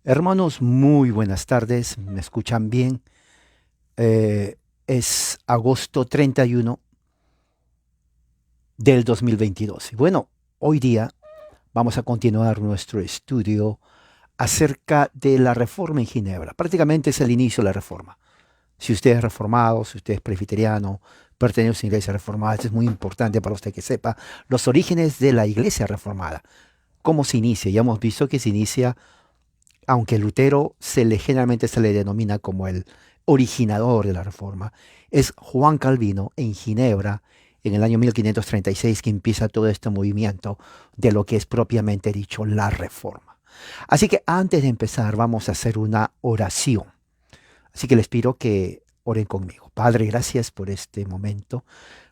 Hermanos, muy buenas tardes, ¿me escuchan bien? Es agosto 31 del 2022. Y bueno, hoy día vamos a continuar nuestro estudio acerca de la reforma en Ginebra. Prácticamente es el inicio de la reforma. Si usted es reformado, si usted es presbiteriano, pertenece a una iglesia reformada, esto es muy importante para usted que sepa los orígenes de la iglesia reformada. ¿Cómo se inicia? Ya hemos visto que se inicia, aunque Lutero generalmente se le denomina como el originador de la reforma, es Juan Calvino en Ginebra en el año 1536 que empieza todo este movimiento de lo que es propiamente dicho la reforma. Así que antes de empezar vamos a hacer una oración. Así que les pido que oren conmigo. Padre, gracias por este momento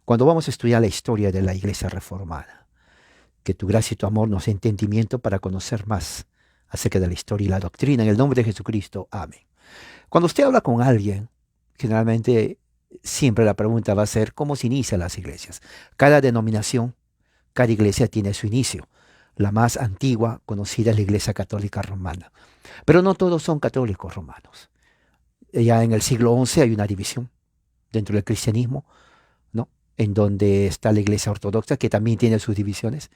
cuando vamos a estudiar la historia de la iglesia reformada. Que tu gracia y tu amor nos dé entendimiento para conocer más acerca de la historia y la doctrina. En el nombre de Jesucristo. Amén. Cuando usted habla con alguien, generalmente siempre la pregunta va a ser cómo se inician las iglesias. Cada denominación, cada iglesia tiene su inicio. La más antigua, conocida, es la Iglesia Católica Romana. Pero no todos son católicos romanos. Ya en el siglo XI hay una división dentro del cristianismo, ¿no? En donde está la Iglesia Ortodoxa, que también tiene sus divisiones,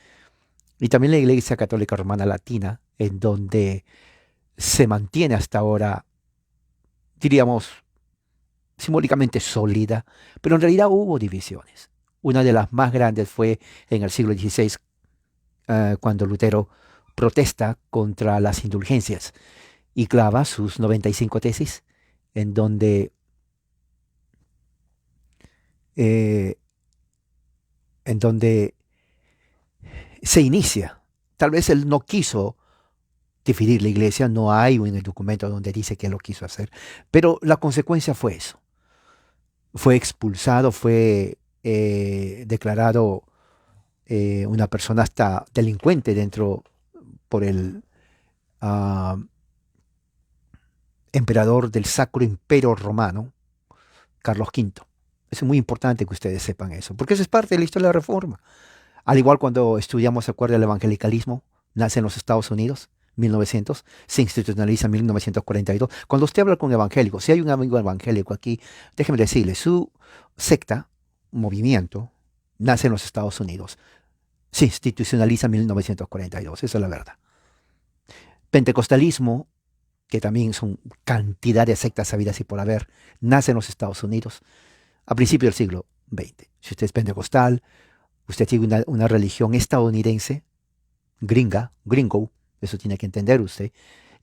y también la Iglesia Católica Romana Latina, en donde se mantiene hasta ahora, diríamos, simbólicamente sólida, pero en realidad hubo divisiones. Una de las más grandes fue en el siglo XVI, cuando Lutero protesta contra las indulgencias y clava sus 95 tesis, en donde, eh, en donde se inicia. Tal vez él no quiso dividir la iglesia, no hay un documento donde dice que lo quiso hacer, pero la consecuencia fue eso. Fue expulsado, fue declarado una persona hasta delincuente dentro por el uh, emperador del Sacro Imperio Romano, Carlos V. Es muy importante que ustedes sepan eso, porque eso es parte de la historia de la Reforma. Al igual cuando estudiamos, ¿se acuerda? El evangelicalismo nace en los Estados Unidos, 1900, se institucionaliza en 1942. Cuando usted habla con evangélicos, si hay un amigo evangélico aquí, déjeme decirle, su secta, movimiento, nace en los Estados Unidos, se institucionaliza en 1942, esa es la verdad. Pentecostalismo, que también son cantidad de sectas sabidas y por haber, nace en los Estados Unidos a principios del siglo XX. Si usted es pentecostal, usted tiene una religión estadounidense, gringo, eso tiene que entender usted,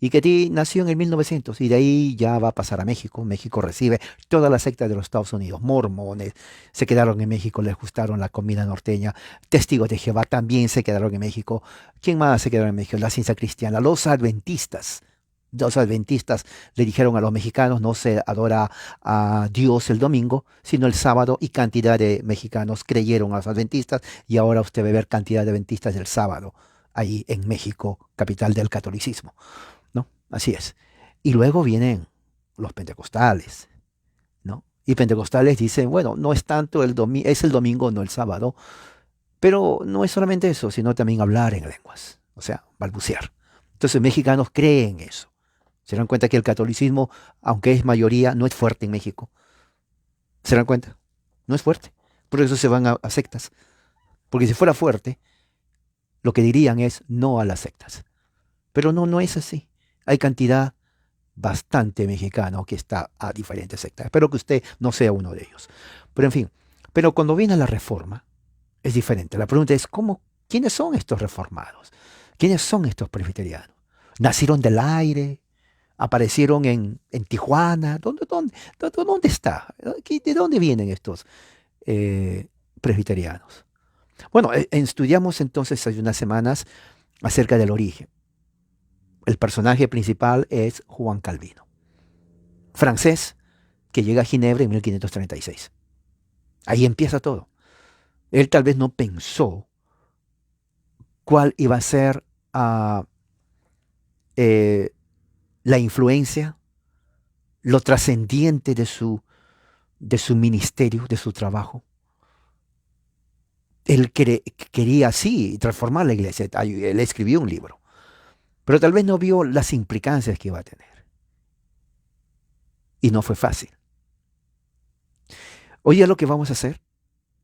y que nació en el 1900 y de ahí ya va a pasar a México. México recibe todas las sectas de los Estados Unidos, mormones se quedaron en México, les gustaron la comida norteña, testigos de Jehová también se quedaron en México. ¿Quién más se quedaron en México? La ciencia cristiana, los adventistas. Los adventistas le dijeron a los mexicanos no se adora a Dios el domingo, sino el sábado, y cantidad de mexicanos creyeron a los adventistas y ahora usted va a ver cantidad de adventistas del sábado ahí en México, capital del catolicismo, ¿no? Así es. Y luego vienen los pentecostales, ¿no? Y pentecostales dicen, bueno, no es tanto el domingo, es el domingo, no el sábado, pero no es solamente eso, sino también hablar en lenguas, o sea, balbucear. Entonces mexicanos creen eso. Se dan cuenta que el catolicismo, aunque es mayoría, no es fuerte en México. ¿Se dan cuenta? No es fuerte. Por eso se van a sectas. Porque si fuera fuerte, lo que dirían es no a las sectas. Pero no, no es así. Hay cantidad bastante mexicano que está a diferentes sectas. Espero que usted no sea uno de ellos. Pero en fin, pero cuando viene la reforma, es diferente. La pregunta es, ¿quiénes son estos reformados? ¿Quiénes son estos presbiterianos? ¿Nacieron del aire? ¿Aparecieron en Tijuana? ¿Dónde está? ¿De dónde vienen estos presbiterianos? Bueno, estudiamos entonces hace unas semanas acerca del origen. El personaje principal es Juan Calvino, francés, que llega a Ginebra en 1536. Ahí empieza todo. Él tal vez no pensó cuál iba a ser eh, la influencia, lo trascendiente de su ministerio, de su trabajo. Él quería así transformar la iglesia. Él escribió un libro. pero tal vez no vio las implicancias que iba a tener. Y no fue fácil. Hoy día lo que vamos a hacer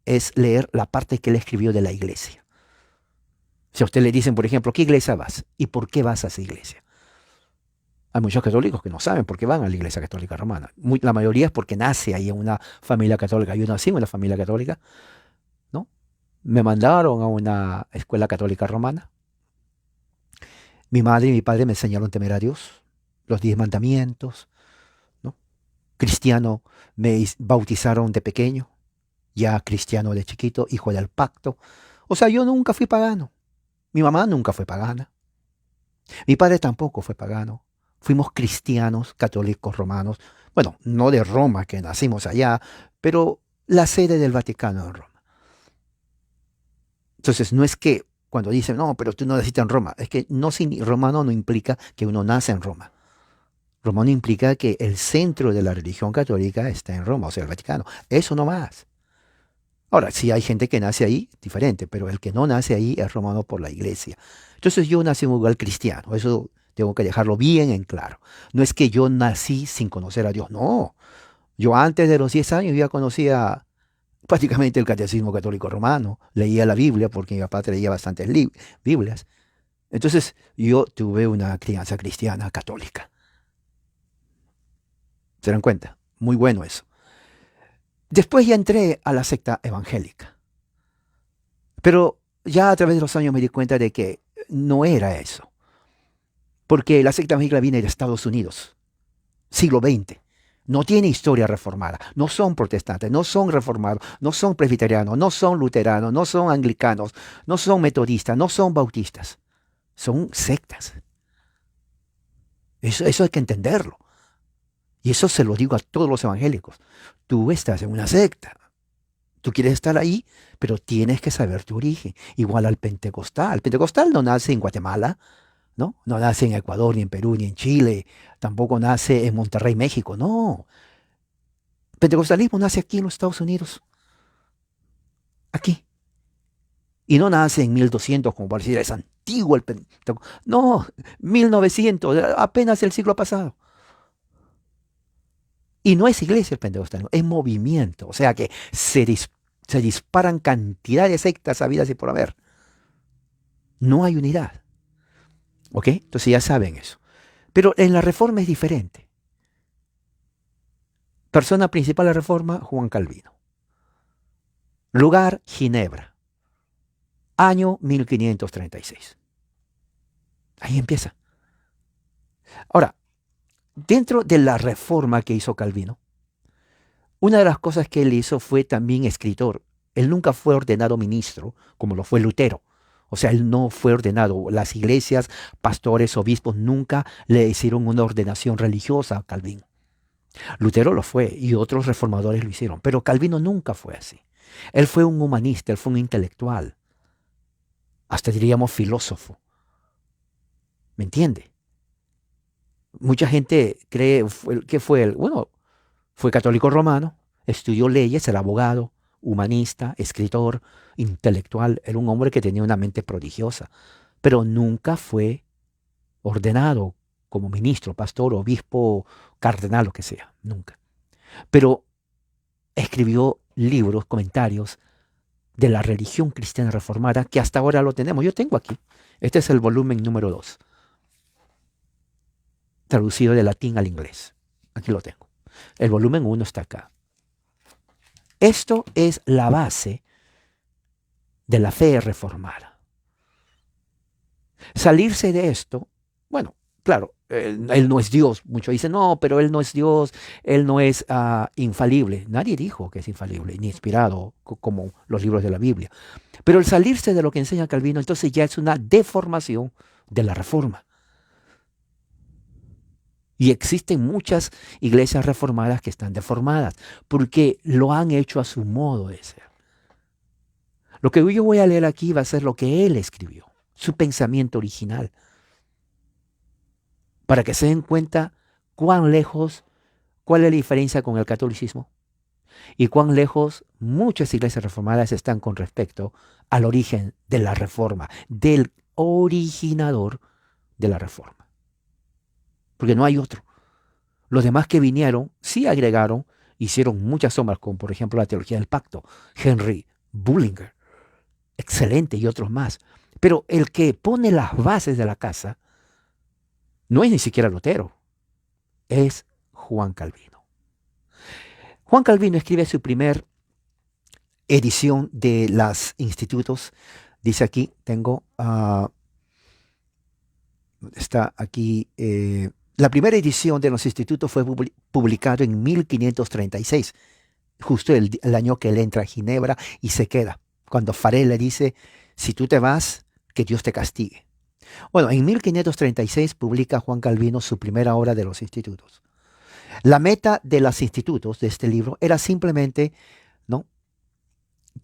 es leer la parte que él escribió de la iglesia. Si a usted le dicen, por ejemplo, ¿qué iglesia vas? ¿Y por qué vas a esa iglesia? Hay muchos católicos que no saben por qué van a la iglesia católica romana. La mayoría es porque nace ahí en una familia católica. Yo nací en una familia católica, ¿no? Me mandaron a una escuela católica romana. Mi madre y mi padre me enseñaron a temer a Dios, los 10 mandamientos, ¿no? Cristiano, me bautizaron de pequeño, ya cristiano de chiquito, hijo del pacto. O sea, yo nunca fui pagano. Mi mamá nunca fue pagana. Mi padre tampoco fue pagano. Fuimos cristianos, católicos romanos. Bueno, no de Roma, que nacimos allá, pero la sede del Vaticano en Roma. Entonces, no es que cuando dicen, no, pero tú no naciste en Roma, es que no, romano no implica que uno nace en Roma. Romano implica que el centro de la religión católica está en Roma, o sea, el Vaticano. Eso no más. Ahora, si hay gente que nace ahí, diferente, pero el que no nace ahí es romano por la iglesia. Entonces yo nací en un lugar cristiano, eso tengo que dejarlo bien en claro. No es que yo nací sin conocer a Dios, no. Yo antes de los 10 años ya conocía prácticamente el catecismo católico romano, leía la Biblia porque mi papá leía bastantes Biblias. Entonces yo tuve una crianza cristiana católica. ¿Se dan cuenta? Muy bueno eso. Después ya entré a la secta evangélica. Pero ya a través de los años me di cuenta de que no era eso. Porque la secta evangélica viene de Estados Unidos, siglo XX. No tiene historia reformada. No son protestantes, no son reformados, no son presbiterianos, no son luteranos, no son anglicanos, no son metodistas, no son bautistas. Son sectas. Eso hay que entenderlo. Y eso se lo digo a todos los evangélicos. Tú estás en una secta. Tú quieres estar ahí, pero tienes que saber tu origen. Igual al pentecostal. El pentecostal no nace en Guatemala, ¿no? No nace en Ecuador, ni en Perú, ni en Chile. Tampoco nace en Monterrey, México. No. El pentecostalismo nace aquí en los Estados Unidos. Aquí. Y no nace en 1200, como para decir, es antiguo el pentecostal. No, 1900, apenas el siglo pasado. Y no es iglesia el pentecostalismo, es movimiento. O sea que se disparan cantidad de sectas habidas y por haber. No hay unidad. ¿Ok? Entonces ya saben eso. Pero en la Reforma es diferente. Persona principal de la Reforma, Juan Calvino. Lugar, Ginebra. Año 1536. Ahí empieza. Ahora, dentro de la reforma que hizo Calvino, una de las cosas que él hizo fue también escritor. Él nunca fue ordenado ministro, como lo fue Lutero. O sea, él no fue ordenado. Las iglesias, pastores, obispos nunca le hicieron una ordenación religiosa a Calvino. Lutero lo fue y otros reformadores lo hicieron, pero Calvino nunca fue así. Él fue un humanista, él fue un intelectual, hasta diríamos filósofo. ¿Me entiende? Mucha gente cree que fue él. Bueno, fue católico romano, estudió leyes, era abogado, humanista, escritor, intelectual. Era un hombre que tenía una mente prodigiosa, pero nunca fue ordenado como ministro, pastor, obispo, cardenal, lo que sea, nunca. Pero escribió libros, comentarios de la religión cristiana reformada, que hasta ahora lo tenemos. Yo tengo aquí. Este es el volumen número 2, traducido de latín al inglés. Aquí lo tengo. El volumen 1 está acá. Esto es la base de la fe reformada. Salirse de esto, bueno, claro, él no es Dios. Muchos dicen, no, pero él no es Dios, él no es infalible. Nadie dijo que es infalible, ni inspirado como los libros de la Biblia. Pero el salirse de lo que enseña Calvino, entonces ya es una deformación de la reforma. Y existen muchas iglesias reformadas que están deformadas porque lo han hecho a su modo de ser. Lo que yo voy a leer aquí va a ser lo que él escribió, su pensamiento original, para que se den cuenta cuán lejos, cuál es la diferencia con el catolicismo y cuán lejos muchas iglesias reformadas están con respecto al origen de la reforma, del originador de la Reforma, porque no hay otro. Los demás que vinieron sí agregaron, hicieron muchas sombras, como por ejemplo la teología del pacto, Henry Bullinger, excelente, y otros más. Pero el que pone las bases de la casa no es ni siquiera Lutero, es Juan Calvino. Juan Calvino escribe su primer edición de los institutos. Dice aquí, tengo, está aquí, la primera edición de los institutos fue publicado en 1536, justo el año que él entra a Ginebra y se queda. Cuando Farel le dice, si tú te vas, que Dios te castigue. Bueno, en 1536 publica Juan Calvino su primera obra de los institutos. La meta de los institutos de este libro era simplemente, ¿no?,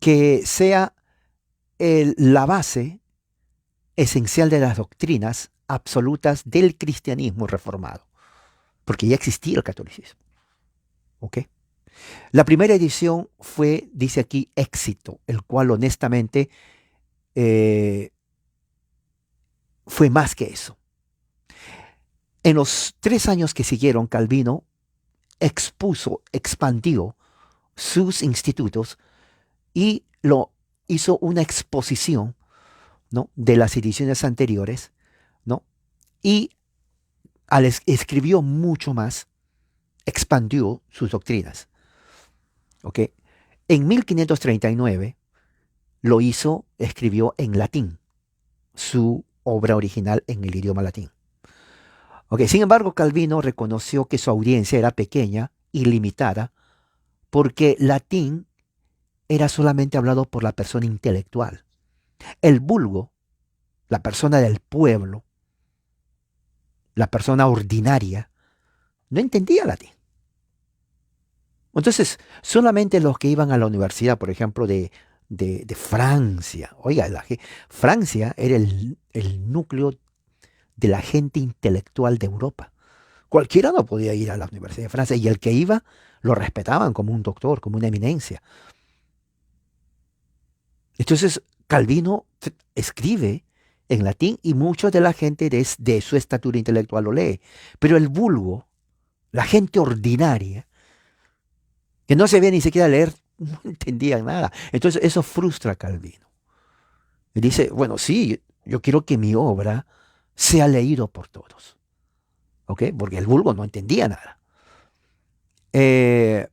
que sea la base esencial de las doctrinas absolutas del cristianismo reformado, porque ya existía el catolicismo. ¿Ok? La primera edición fue, dice aquí, éxito, el cual honestamente fue más que eso. En los 3 años que siguieron, Calvino expandió sus institutos y lo hizo una exposición, ¿no?, de las ediciones anteriores, ¿no? Y escribió mucho más, expandió sus doctrinas. ¿Ok? En 1539 lo hizo, escribió en latín, su obra original en el idioma latín. ¿Ok? Sin embargo, Calvino reconoció que su audiencia era pequeña y limitada porque latín era solamente hablado por la persona intelectual. El vulgo, la persona del pueblo, la persona ordinaria, no entendía latín. Entonces, solamente los que iban a la universidad, por ejemplo, de Francia, oiga, Francia era el núcleo de la gente intelectual de Europa. Cualquiera no podía ir a la Universidad de Francia, y el que iba lo respetaban como un doctor, como una eminencia. Entonces, Calvino escribe en latín y mucha de la gente de su estatura intelectual lo lee. Pero el vulgo, la gente ordinaria, que no sabía ni siquiera leer, no entendía nada. Entonces eso frustra a Calvino. Y dice, bueno, sí, yo quiero que mi obra sea leído por todos. ¿Ok? Porque el vulgo no entendía nada. En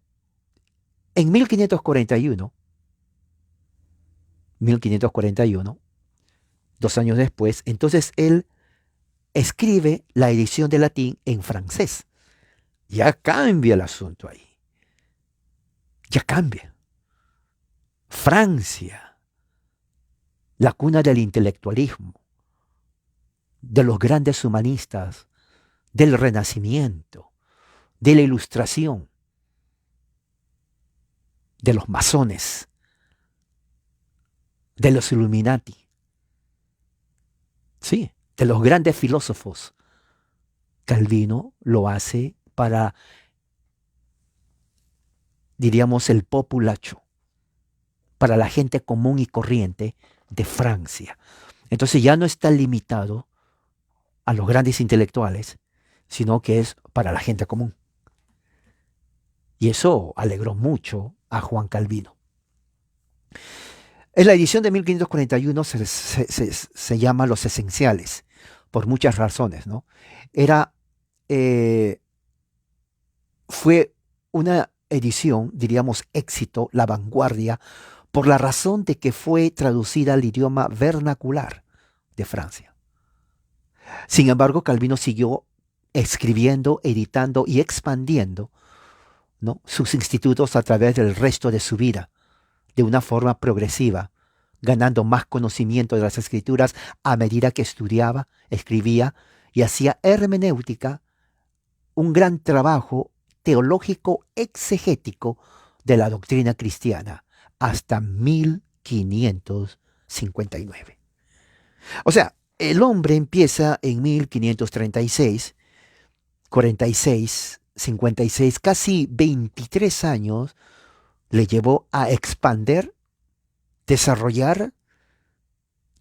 1541, 2 años después, entonces él escribe la edición de latín en francés. Ya cambia el asunto ahí. Ya cambia. Francia, la cuna del intelectualismo, de los grandes humanistas, del Renacimiento, de la Ilustración, de los masones, de los Illuminati, sí, de los grandes filósofos. Calvino lo hace para, diríamos, el populacho, para la gente común y corriente de Francia. Entonces ya no está limitado a los grandes intelectuales, sino que es para la gente común. Y eso alegró mucho a Juan Calvino. En la edición de 1541 se llama Los Esenciales, por muchas razones, ¿no? Fue una edición, diríamos, éxito, la vanguardia, por la razón de que fue traducida al idioma vernacular de Francia. Sin embargo, Calvino siguió escribiendo, editando y expandiendo, ¿no?, sus institutos a través del resto de su vida, de una forma progresiva, ganando más conocimiento de las escrituras a medida que estudiaba, escribía y hacía hermenéutica, un gran trabajo teológico exegético de la doctrina cristiana, hasta 1559. O sea, el hombre empieza en 1536, 46, 56, casi 23 años le llevó a expander, desarrollar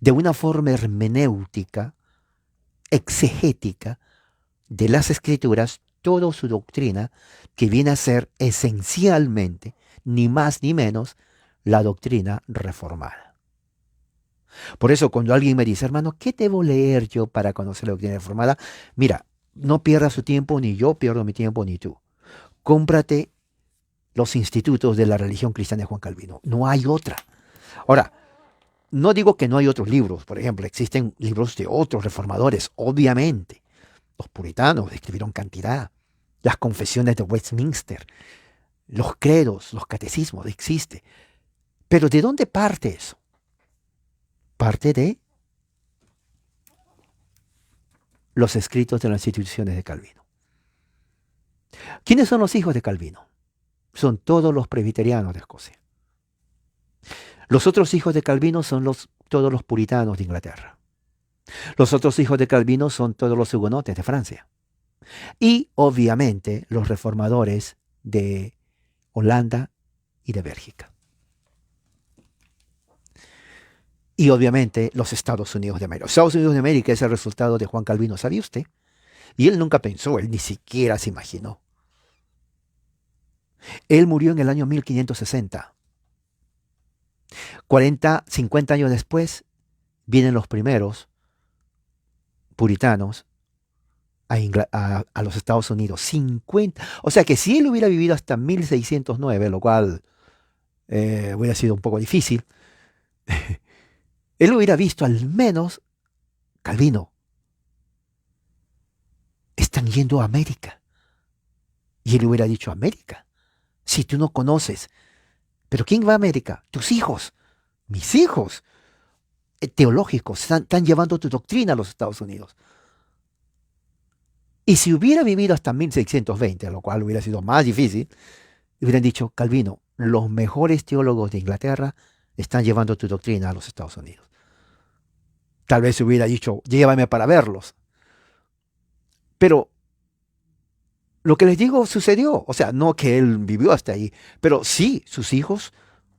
de una forma hermenéutica exegética de las Escrituras, toda su doctrina, que viene a ser esencialmente, ni más ni menos, la doctrina reformada. Por eso cuando alguien me dice, hermano, ¿qué debo leer yo para conocer la doctrina reformada? Mira, no pierdas su tiempo, ni yo pierdo mi tiempo, ni tú. Cómprate los institutos de la religión cristiana de Juan Calvino. No hay otra. Ahora, no digo que no hay otros libros. Por ejemplo, existen libros de otros reformadores, obviamente. Los puritanos escribieron cantidad. Las confesiones de Westminster, los credos, los catecismos, existe. Pero ¿de dónde parte eso? Parte de los escritos de las instituciones de Calvino. ¿Quiénes son los hijos de Calvino? Son todos los presbiterianos de Escocia. Los otros hijos de Calvino son todos los puritanos de Inglaterra. Los otros hijos de Calvino son todos los hugonotes de Francia. Y, obviamente, los reformadores de Holanda y de Bélgica. Y, obviamente, los Estados Unidos de América. Los Estados Unidos de América es el resultado de Juan Calvino, ¿sabía usted? Y él nunca pensó, él ni siquiera se imaginó. Él murió en el año 1560. 50 años después, vienen los primeros puritanos a los Estados Unidos. 50. O sea que si él hubiera vivido hasta 1609, lo cual hubiera sido un poco difícil, él hubiera visto al menos Calvino. Están yendo a América. Y él hubiera dicho, América. Si tú no conoces. ¿Pero quién va a América? Tus hijos. Mis hijos. Teológicos. Están llevando tu doctrina a los Estados Unidos. Y si hubiera vivido hasta 1620, lo cual hubiera sido más difícil, hubieran dicho, Calvino, los mejores teólogos de Inglaterra están llevando tu doctrina a los Estados Unidos. Tal vez hubiera dicho, llévame para verlos. Pero lo que les digo sucedió. O sea, no que él vivió hasta ahí, pero sí, sus hijos,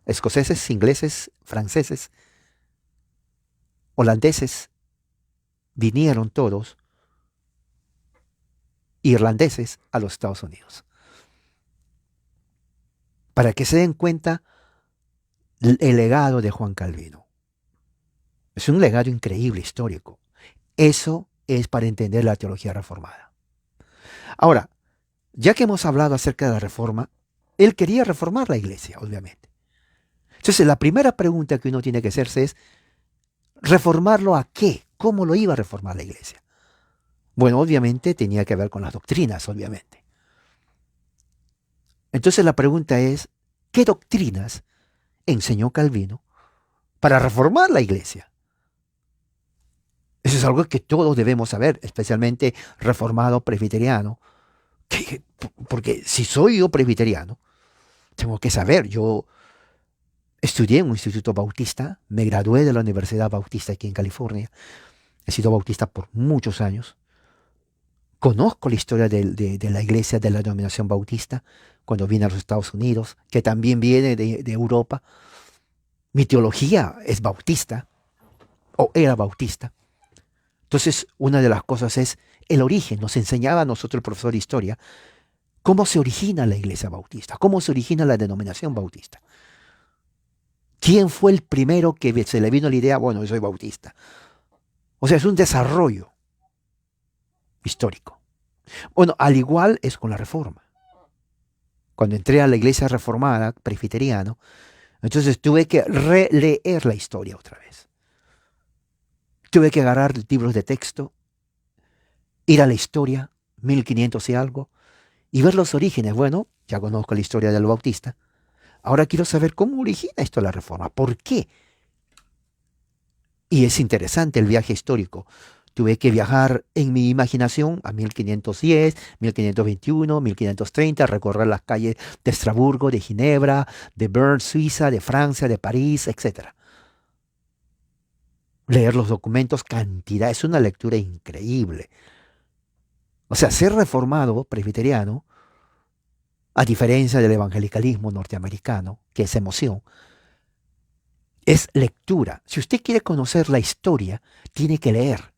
escoceses, ingleses, franceses, holandeses, vinieron todos, irlandeses, a los Estados Unidos. Para que se den cuenta el legado de Juan Calvino. Es un legado increíble, histórico. Eso es para entender la teología reformada. Ahora, ya que hemos hablado acerca de la reforma, él quería reformar la iglesia, obviamente. Entonces, la primera pregunta que uno tiene que hacerse es, ¿reformarlo a qué? ¿Cómo lo iba a reformar la iglesia? Bueno, obviamente tenía que ver con las doctrinas, obviamente. Entonces la pregunta es, ¿qué doctrinas enseñó Calvino para reformar la iglesia? Eso es algo que todos debemos saber, especialmente reformado presbiteriano. Porque si soy yo presbiteriano, tengo que saber. Yo estudié en un instituto bautista, me gradué de la Universidad Bautista aquí en California. He sido bautista por muchos años. Conozco la historia de la iglesia de la denominación bautista cuando vine a los Estados Unidos, que también viene de Europa. Mi teología es bautista, o era bautista. Entonces, una de las cosas es el origen. Nos enseñaba a nosotros el profesor de historia cómo se origina la iglesia bautista, cómo se origina la denominación bautista. ¿Quién fue el primero que se le vino la idea? Bueno, yo soy bautista. O sea, es un desarrollo histórico. Bueno, al igual es con la reforma. Cuando entré a la iglesia reformada, presbiteriano, entonces tuve que releer la historia otra vez. Tuve que agarrar libros de texto, ir a la historia, 1500 y algo, y ver los orígenes. Bueno, ya conozco la historia del bautista. Ahora quiero saber cómo origina esto la reforma. ¿Por qué? Y es interesante el viaje histórico. Tuve que viajar en mi imaginación a 1510, 1521, 1530, recorrer las calles de Estrasburgo, de Ginebra, de Bern, Suiza, de Francia, de París, etc. Leer los documentos, cantidad, es una lectura increíble. O sea, ser reformado presbiteriano, a diferencia del evangelicalismo norteamericano, que es emoción, es lectura. Si usted quiere conocer la historia, tiene que leer.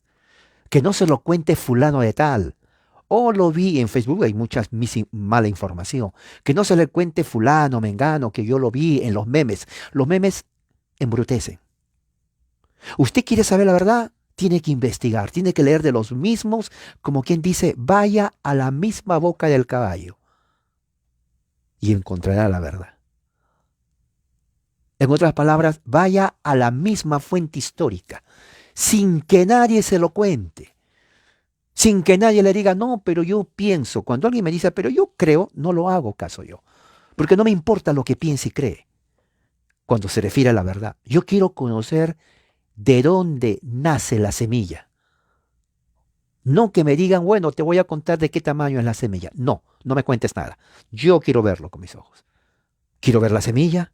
Que no se lo cuente fulano de tal. O lo vi en Facebook, hay mucha mala información. Que no se le cuente fulano, mengano, que yo lo vi en los memes. Los memes embrutecen. ¿Usted quiere saber la verdad? Tiene que investigar, tiene que leer de los mismos, como quien dice, vaya a la misma boca del caballo y encontrará la verdad. En otras palabras, vaya a la misma fuente histórica, sin que nadie se lo cuente, sin que nadie le diga, no, pero yo pienso. Cuando alguien me dice, pero yo creo, no lo hago caso yo, porque no me importa lo que piense y cree. Cuando se refiere a la verdad, yo quiero conocer de dónde nace la semilla. No que me digan, bueno, te voy a contar de qué tamaño es la semilla. No, no me cuentes nada. Yo quiero verlo con mis ojos. Quiero ver la semilla,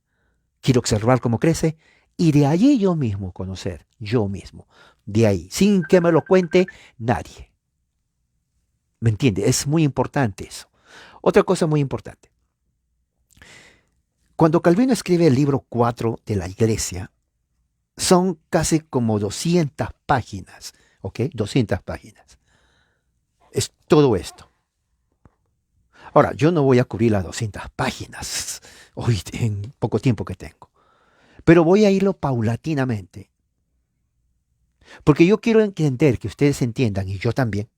quiero observar cómo crece y de allí yo mismo conocer, yo mismo. De ahí, sin que me lo cuente nadie. ¿Me entiende? Es muy importante eso. Otra cosa muy importante. Cuando Calvino escribe el libro 4 de la Iglesia, son casi como 200 páginas, ¿ok? 200 páginas. Es todo esto. Ahora, yo no voy a cubrir las 200 páginas hoy en poco tiempo que tengo, pero voy a irlo paulatinamente, porque yo quiero entender, que ustedes entiendan, y yo también,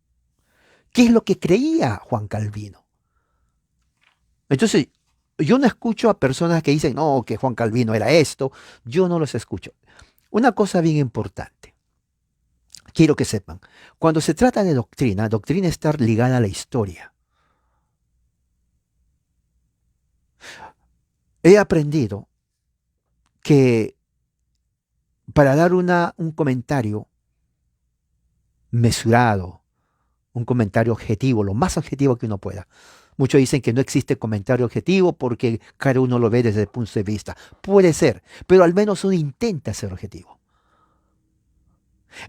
qué es lo que creía Juan Calvino. Entonces, yo no escucho a personas que dicen, no, que Juan Calvino era esto, yo no los escucho. Una cosa bien importante, quiero que sepan, cuando se trata de doctrina, doctrina está ligada a la historia. He aprendido que para dar un comentario mesurado, un comentario objetivo, lo más objetivo que uno pueda. Muchos dicen que no existe comentario objetivo porque cada uno lo ve desde el punto de vista. Puede ser, pero al menos uno intenta ser objetivo.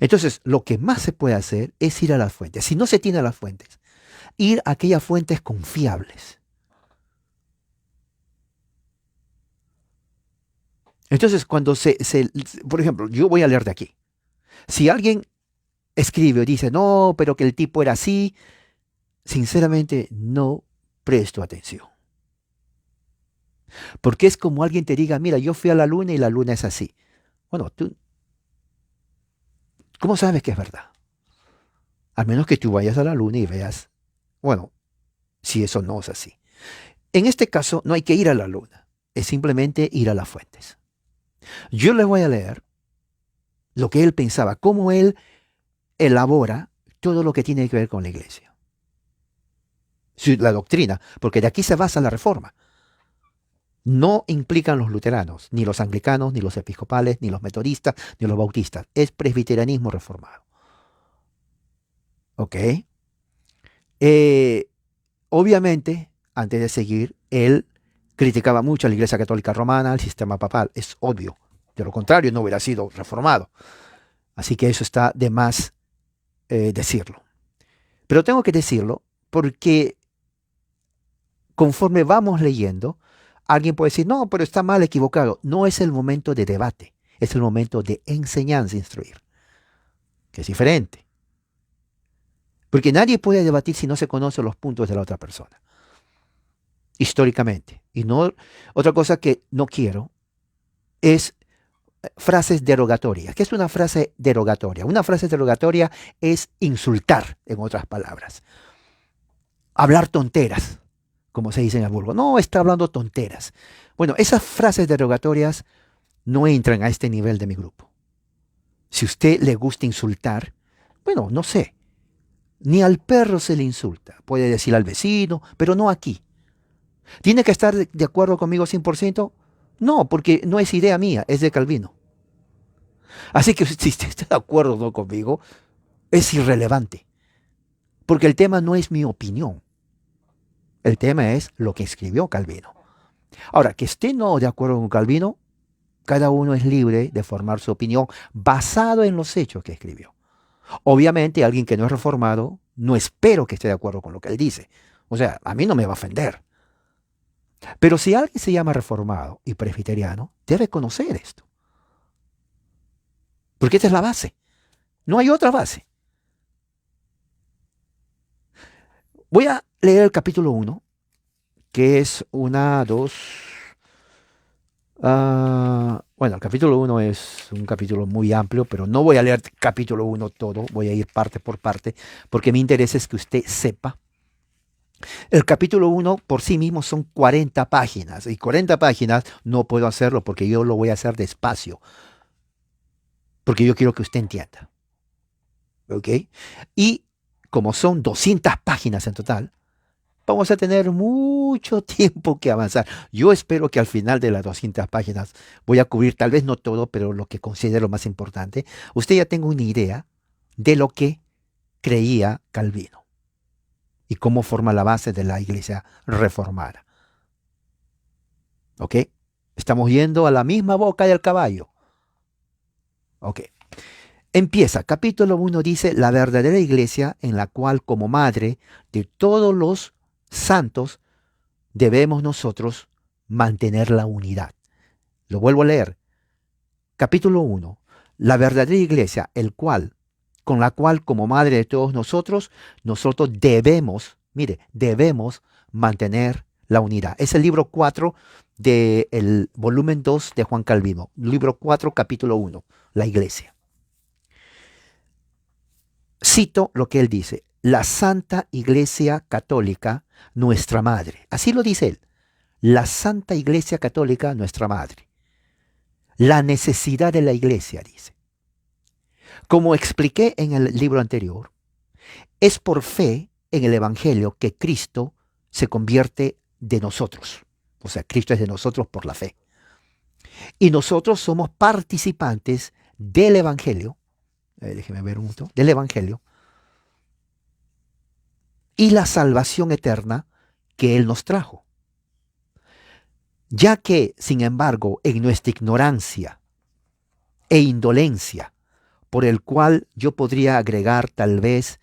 Entonces, lo que más se puede hacer es ir a las fuentes. Si no se tiene las fuentes, ir a aquellas fuentes confiables. Entonces, cuando por ejemplo, yo voy a leer de aquí. Si alguien escribe o dice, no, pero que el tipo era así, sinceramente no presto atención. Porque es como alguien te diga, mira, yo fui a la luna y la luna es así. Bueno, tú, ¿cómo sabes que es verdad? Al menos que tú vayas a la luna y veas, bueno, si eso no es así. En este caso, no hay que ir a la luna, es simplemente ir a las fuentes. Yo les voy a leer lo que él pensaba, cómo él elabora todo lo que tiene que ver con la iglesia. La doctrina, porque de aquí se basa la reforma. No implican los luteranos, ni los anglicanos, ni los episcopales, ni los metodistas, ni los bautistas. Es presbiterianismo reformado. ¿Ok? Obviamente, antes de seguir, él criticaba mucho a la Iglesia Católica Romana, al sistema papal. Es obvio. De lo contrario, no hubiera sido reformado. Así que eso está de más decirlo. Pero tengo que decirlo porque conforme vamos leyendo, alguien puede decir, no, pero está mal, equivocado. No es el momento de debate, es el momento de enseñanza, instruir, que es diferente. Porque nadie puede debatir si no se conocen los puntos de la otra persona, históricamente. Y no, otra cosa que no quiero es frases derogatorias. ¿Qué es una frase derogatoria? Una frase derogatoria es insultar, en otras palabras. Hablar tonteras, como se dice en el vulgo. No, está hablando tonteras. Bueno, esas frases derogatorias no entran a este nivel de mi grupo. Si a usted le gusta insultar, bueno, no sé. Ni al perro se le insulta. Puede decir al vecino, pero no aquí. ¿Tiene que estar de acuerdo conmigo 100%? No, porque no es idea mía, es de Calvino. Así que si usted está de acuerdo o no conmigo, es irrelevante. Porque el tema no es mi opinión. El tema es lo que escribió Calvino. Ahora, que esté no de acuerdo con Calvino, cada uno es libre de formar su opinión basado en los hechos que escribió. Obviamente, alguien que no es reformado, no espero que esté de acuerdo con lo que él dice. O sea, a mí no me va a ofender. Pero si alguien se llama reformado y presbiteriano, debe conocer esto. Porque esta es la base. No hay otra base. Voy a leer el capítulo 1, que es una, dos... bueno, el capítulo 1 es un capítulo muy amplio, pero no voy a leer capítulo 1 todo, voy a ir parte por parte, porque mi interés es que usted sepa. El capítulo 1 por sí mismo son 40 páginas, y 40 páginas no puedo hacerlo porque yo lo voy a hacer despacio, porque yo quiero que usted entienda. ¿Ok? Y como son 200 páginas en total, vamos a tener mucho tiempo que avanzar. Yo espero que al final de las 200 páginas voy a cubrir, tal vez no todo, pero lo que considero más importante. Usted ya tenga una idea de lo que creía Calvino y cómo forma la base de la iglesia reformada. ¿Ok? Estamos yendo a la misma boca del caballo. Ok. Empieza, capítulo 1 dice, la verdadera iglesia en la cual como madre de todos los santos debemos nosotros mantener la unidad. Lo vuelvo a leer. Capítulo 1. La verdadera iglesia, con la cual como madre de todos nosotros debemos, mire, debemos mantener la unidad. Es el libro 4 del volumen 2 de Juan Calvino. Libro 4, capítulo 1, la iglesia. Cito lo que él dice. La Santa Iglesia Católica, nuestra madre. Así lo dice él. La Santa Iglesia Católica, nuestra madre. La necesidad de la iglesia, dice. Como expliqué en el libro anterior, es por fe en el Evangelio que Cristo se convierte de nosotros. O sea, Cristo es de nosotros por la fe. Y nosotros somos participantes del Evangelio. Déjeme ver un momento. Del Evangelio. Y la salvación eterna que Él nos trajo. Ya que, sin embargo, en nuestra ignorancia e indolencia, por el cual yo podría agregar tal vez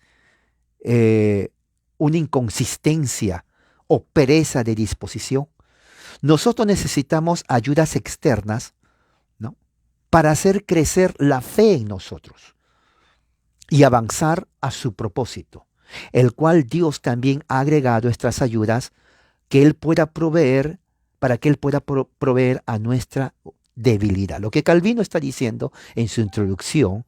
una inconsistencia o pereza de disposición, nosotros necesitamos ayudas externas, ¿no?, para hacer crecer la fe en nosotros y avanzar a su propósito, el cual Dios también ha agregado estas ayudas que Él pueda proveer, para que Él pueda proveer a nuestra debilidad. Lo que Calvino está diciendo en su introducción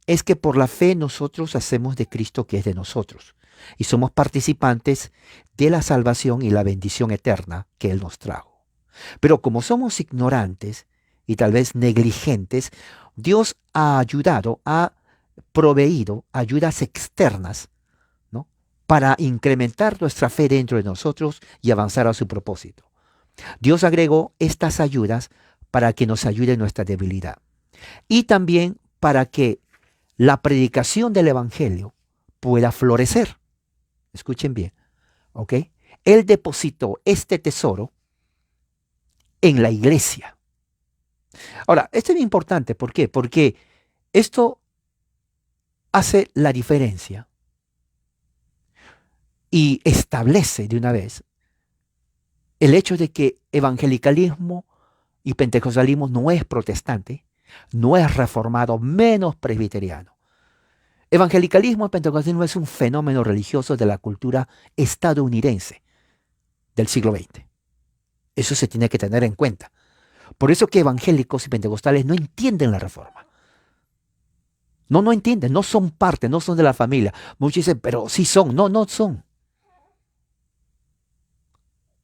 es que por la fe nosotros hacemos de Cristo que es de nosotros y somos participantes de la salvación y la bendición eterna que Él nos trajo. Pero como somos ignorantes y tal vez negligentes, Dios ha proveído ayudas externas, ¿no?, para incrementar nuestra fe dentro de nosotros y avanzar a su propósito. Dios agregó estas ayudas para que nos ayude en nuestra debilidad y también para que la predicación del Evangelio pueda florecer. Escuchen bien, ¿ok? Él depositó este tesoro en la iglesia. Ahora, esto es importante, ¿por qué? Porque esto hace la diferencia y establece de una vez el hecho de que evangelicalismo y pentecostalismo no es protestante, no es reformado, menos presbiteriano. Evangelicalismo y pentecostalismo es un fenómeno religioso de la cultura estadounidense del siglo XX. Eso se tiene que tener en cuenta. Por eso que evangélicos y pentecostales no entienden la reforma. No entienden, no son parte, no son de la familia. Muchos dicen, pero sí son. No, no son.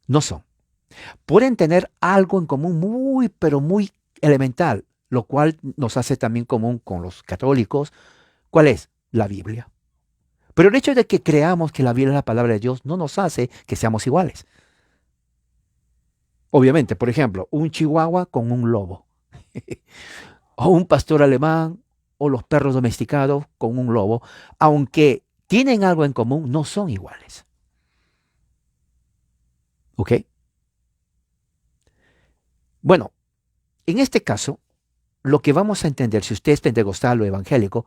No son. Pueden tener algo en común muy, pero muy elemental, lo cual nos hace también común con los católicos. ¿Cuál es? La Biblia. Pero el hecho de que creamos que la Biblia es la palabra de Dios no nos hace que seamos iguales. Obviamente, por ejemplo, un chihuahua con un lobo, o un pastor alemán, o los perros domesticados con un lobo, aunque tienen algo en común, no son iguales. ¿Ok? Bueno, en este caso, lo que vamos a entender, si usted es pentecostal o evangélico,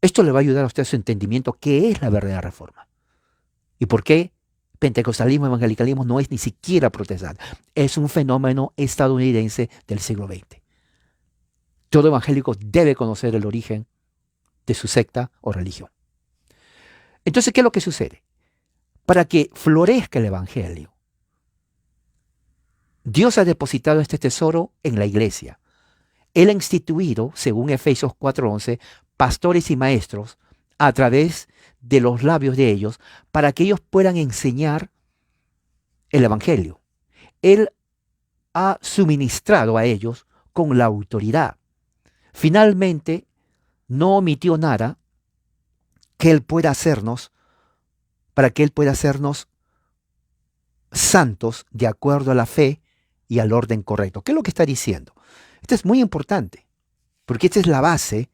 esto le va a ayudar a usted a su entendimiento qué es la verdadera reforma y por qué pentecostalismo y evangelicalismo no es ni siquiera protestante. Es un fenómeno estadounidense del siglo XX. Todo evangélico debe conocer el origen de su secta o religión. Entonces, ¿qué es lo que sucede? para que florezca el Evangelio. Dios ha depositado este tesoro en la iglesia. Él ha instituido, según Efesios 4:11, pastores y maestros a través de los labios de ellos para que ellos puedan enseñar el Evangelio. Él ha suministrado a ellos con la autoridad. Finalmente, no omitió nada que Él pueda hacernos para que Él pueda hacernos santos de acuerdo a la fe y al orden correcto. ¿Qué es lo que está diciendo? Esto es muy importante, porque esta es la base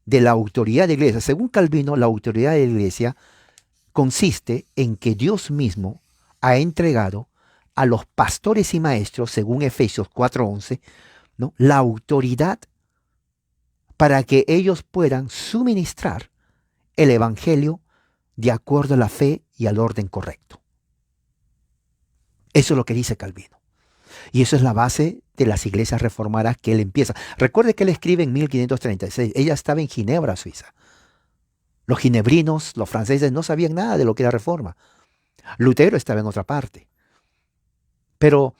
de la autoridad de la iglesia. Según Calvino, la autoridad de la iglesia consiste en que Dios mismo ha entregado a los pastores y maestros, según Efesios 4:11, ¿no?, la autoridad para que ellos puedan suministrar el Evangelio de acuerdo a la fe y al orden correcto. Eso es lo que dice Calvino. Y eso es la base de las iglesias reformadas que él empieza. Recuerde que él escribe en 1536. Ella estaba en Ginebra, Suiza. Los ginebrinos, los franceses, no sabían nada de lo que era reforma. Lutero estaba en otra parte. Pero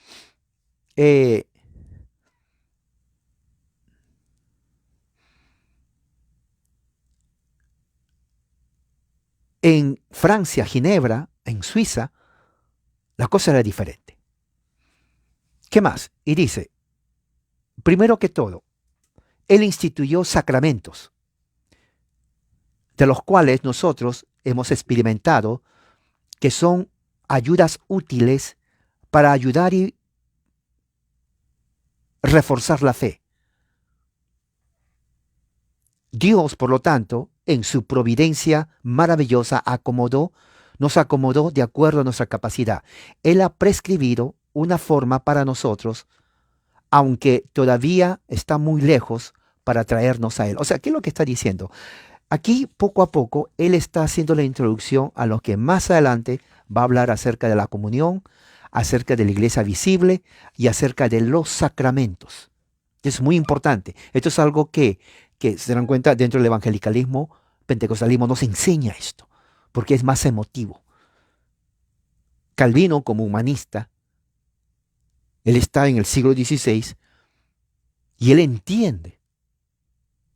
en Francia, Ginebra, en Suiza, la cosa era diferente. ¿Qué más? Y dice, primero que todo, él instituyó sacramentos, de los cuales nosotros hemos experimentado que son ayudas útiles para ayudar y reforzar la fe. Dios, por lo tanto, en su providencia maravillosa nos acomodó de acuerdo a nuestra capacidad. Él ha prescribido una forma para nosotros, aunque todavía está muy lejos para traernos a Él. O sea, ¿qué es lo que está diciendo? Aquí, poco a poco, Él está haciendo la introducción a lo que más adelante va a hablar acerca de la comunión, acerca de la iglesia visible y acerca de los sacramentos. Es muy importante. Esto es algo que se dan cuenta dentro del evangelicalismo, pentecostalismo nos enseña esto, porque es más emotivo. Calvino, como humanista, él está en el siglo XVI y él entiende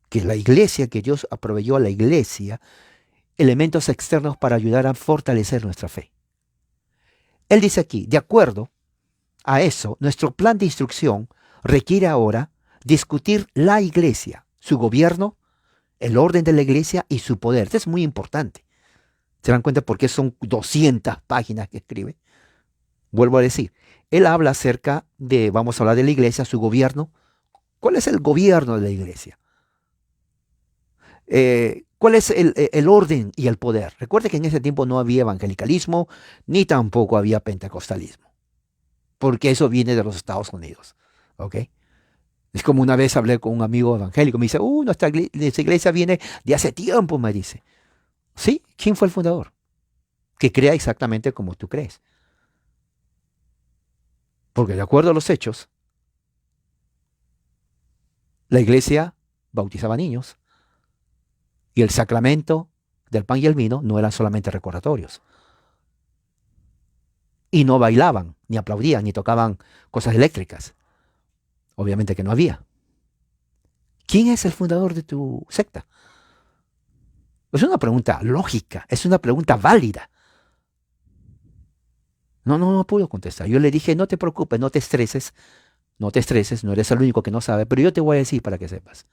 que la iglesia, que Dios proveyó a la iglesia, elementos externos para ayudar a fortalecer nuestra fe. Él dice aquí, de acuerdo a eso, nuestro plan de instrucción requiere ahora discutir la iglesia, su gobierno, el orden de la iglesia y su poder. Esto es muy importante. ¿Se dan cuenta por qué son 200 páginas que escribe? Vuelvo a decir, él habla acerca de, vamos a hablar de la iglesia, su gobierno. ¿Cuál es el gobierno de la iglesia? ¿Cuál es el orden y el poder? Recuerde que en ese tiempo no había evangelicalismo, ni tampoco había pentecostalismo, porque eso viene de los Estados Unidos. ¿Ok? Es como una vez hablé con un amigo evangélico, me dice, nuestra iglesia viene de hace tiempo, me dice. ¿Sí? ¿Quién fue el fundador? Que crea exactamente como tú crees. Porque de acuerdo a los hechos, la iglesia bautizaba niños y el sacramento del pan y el vino no eran solamente recordatorios. Y no bailaban, ni aplaudían, ni tocaban cosas eléctricas. Obviamente que no había. ¿Quién es el fundador de tu secta? Es una pregunta lógica, es una pregunta válida. No pudo contestar. Yo le dije, no te preocupes, no te estreses, no eres el único que no sabe, pero yo te voy a decir para que sepas.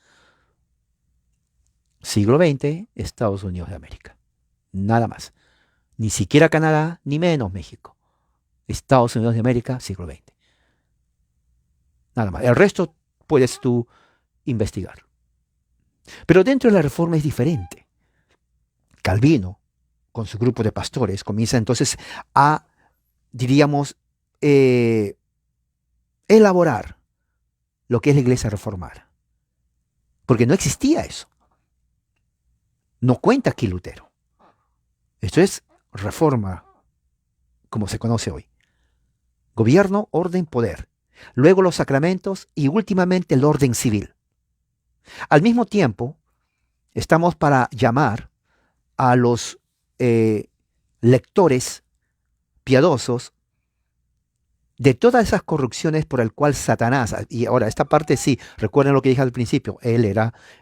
Siglo XX, Estados Unidos de América. Nada más. Ni siquiera Canadá, ni menos México. Estados Unidos de América, siglo XX. Nada más. El resto puedes tú investigar. Pero dentro de la reforma es diferente. Calvino, con su grupo de pastores, comienza entonces a, diríamos, elaborar lo que es la iglesia reformada. Porque no existía eso. No cuenta aquí Lutero. Esto es reforma, como se conoce hoy. Gobierno, orden, poder. Luego los sacramentos y últimamente el orden civil. Al mismo tiempo, estamos para llamar a los lectores piadosos de todas esas corrupciones por el cual Satanás, y ahora esta parte sí, recuerden lo que dije al principio, él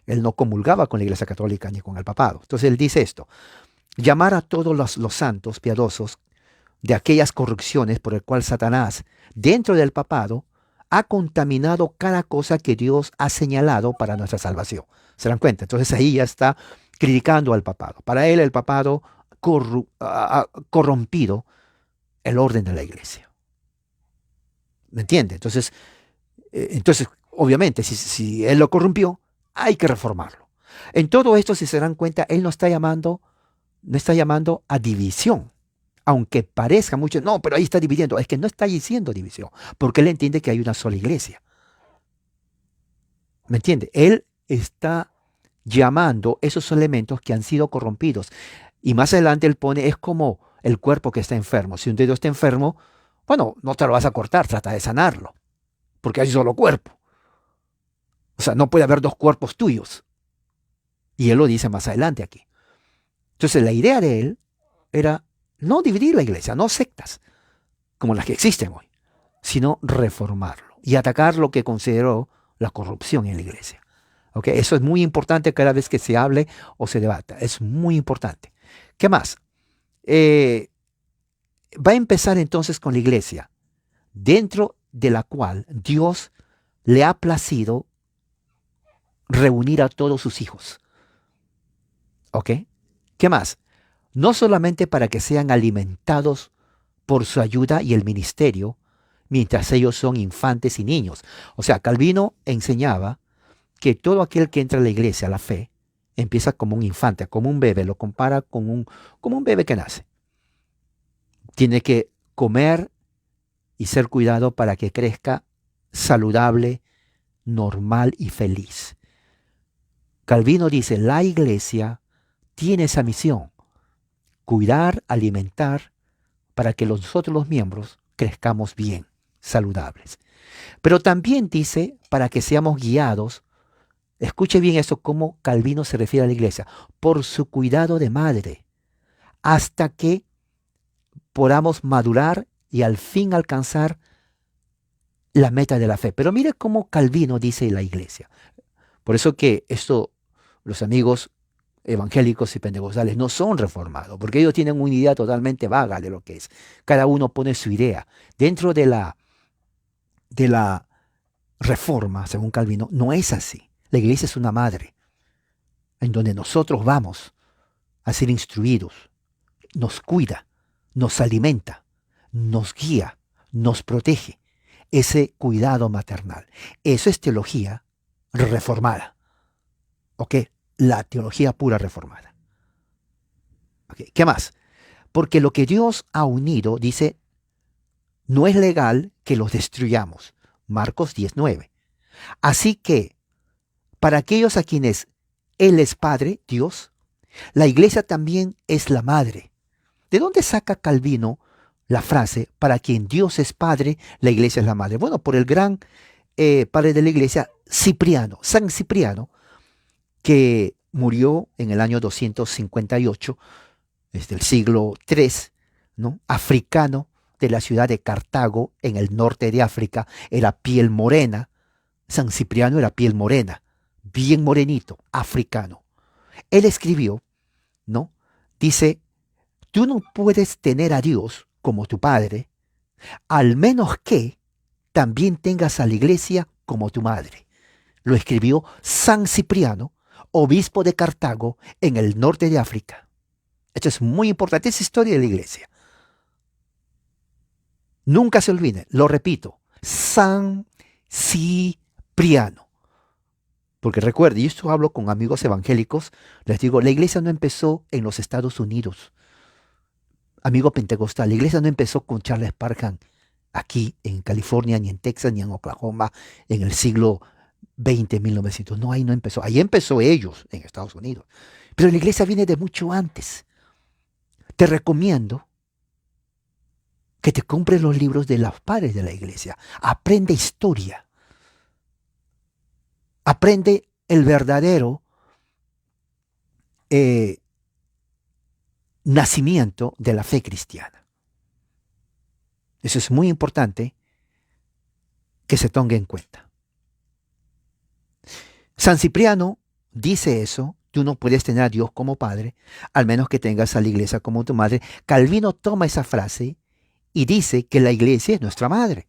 no comulgaba con la Iglesia Católica ni con el papado. Entonces él dice esto: llamar a todos los santos piadosos de aquellas corrupciones por el cual Satanás, dentro del papado, ha contaminado cada cosa que Dios ha señalado para nuestra salvación. ¿Se dan cuenta? Entonces ahí ya está criticando al papado. Para él el papado ha corrompido el orden de la iglesia. ¿Me entiende? Entonces obviamente, si él lo corrompió, hay que reformarlo. En todo esto, si se dan cuenta, él no está llamando a división. Aunque parezca mucho, no, pero ahí está dividiendo. Es que no está diciendo división, porque él entiende que hay una sola iglesia. ¿Me entiende? Él está llamando esos elementos que han sido corrompidos. Y más adelante él pone, es como el cuerpo que está enfermo. Si un dedo está enfermo, bueno, no te lo vas a cortar, trata de sanarlo, porque hay un solo cuerpo. O sea, no puede haber dos cuerpos tuyos. Y él lo dice más adelante aquí. Entonces la idea de él era no dividir la iglesia, no sectas como las que existen hoy, sino reformarlo y atacar lo que consideró la corrupción en la iglesia. ¿Okay? Eso es muy importante cada vez que se hable o se debata. Es muy importante. ¿Qué más? Va a empezar entonces con la iglesia, dentro de la cual Dios le ha placido reunir a todos sus hijos. ¿Ok? ¿Qué más? No solamente para que sean alimentados por su ayuda y el ministerio, mientras ellos son infantes y niños. O sea, Calvino enseñaba que todo aquel que entra a la iglesia, a la fe, empieza como un infante, como un bebé, lo compara como un bebé que nace. Tiene que comer y ser cuidado para que crezca saludable, normal y feliz. Calvino dice, la iglesia tiene esa misión: cuidar, alimentar, para que nosotros los miembros crezcamos bien, saludables. Pero también dice para que seamos guiados, escuche bien eso, cómo Calvino se refiere a la iglesia, por su cuidado de madre, hasta que podamos madurar y al fin alcanzar la meta de la fe. Pero mire cómo Calvino dice la iglesia. Por eso que esto, los amigos evangélicos y pentecostales no son reformados, porque ellos tienen una idea totalmente vaga de lo que es. Cada uno pone su idea. Dentro de la reforma, según Calvino, no es así. La iglesia es una madre, en donde nosotros vamos a ser instruidos, nos cuida, nos alimenta, nos guía, nos protege. Ese cuidado maternal. Eso es teología reformada. ¿Ok? La teología pura reformada. ¿Okay? ¿Qué más? Porque lo que Dios ha unido, dice, no es legal que los destruyamos. Marcos 10:9. Así que, para aquellos a quienes Él es Padre, Dios, la iglesia también es la madre. ¿De dónde saca Calvino la frase, para quien Dios es Padre, la iglesia es la madre? Bueno, por el gran padre de la iglesia, Cipriano, San Cipriano, que murió en el año 258, desde el siglo III, ¿no? Africano, de la ciudad de Cartago, en el norte de África, era piel morena. San Cipriano era piel morena, bien morenito, africano. Él escribió, ¿no? Dice, tú no puedes tener a Dios como tu padre, al menos que también tengas a la iglesia como tu madre. Lo escribió San Cipriano, obispo de Cartago, en el norte de África. Esto es muy importante, es historia de la iglesia. Nunca se olvide, lo repito, San Cipriano. Porque recuerde, y esto hablo con amigos evangélicos, les digo, la iglesia no empezó en los Estados Unidos. Amigo pentecostal, la iglesia no empezó con Charles Parham aquí en California, ni en Texas, ni en Oklahoma, en el siglo XX, 1900. No, ahí no empezó. Ahí empezó ellos, en Estados Unidos. Pero la iglesia viene de mucho antes. Te recomiendo que te compres los libros de los padres de la iglesia. Aprende historia. Aprende el verdadero nacimiento de la fe cristiana. Eso es muy importante que se tenga en cuenta. San Cipriano dice eso. Tú no puedes tener a Dios como padre, al menos que tengas a la iglesia como tu madre. Calvino toma esa frase y dice que la iglesia es nuestra madre.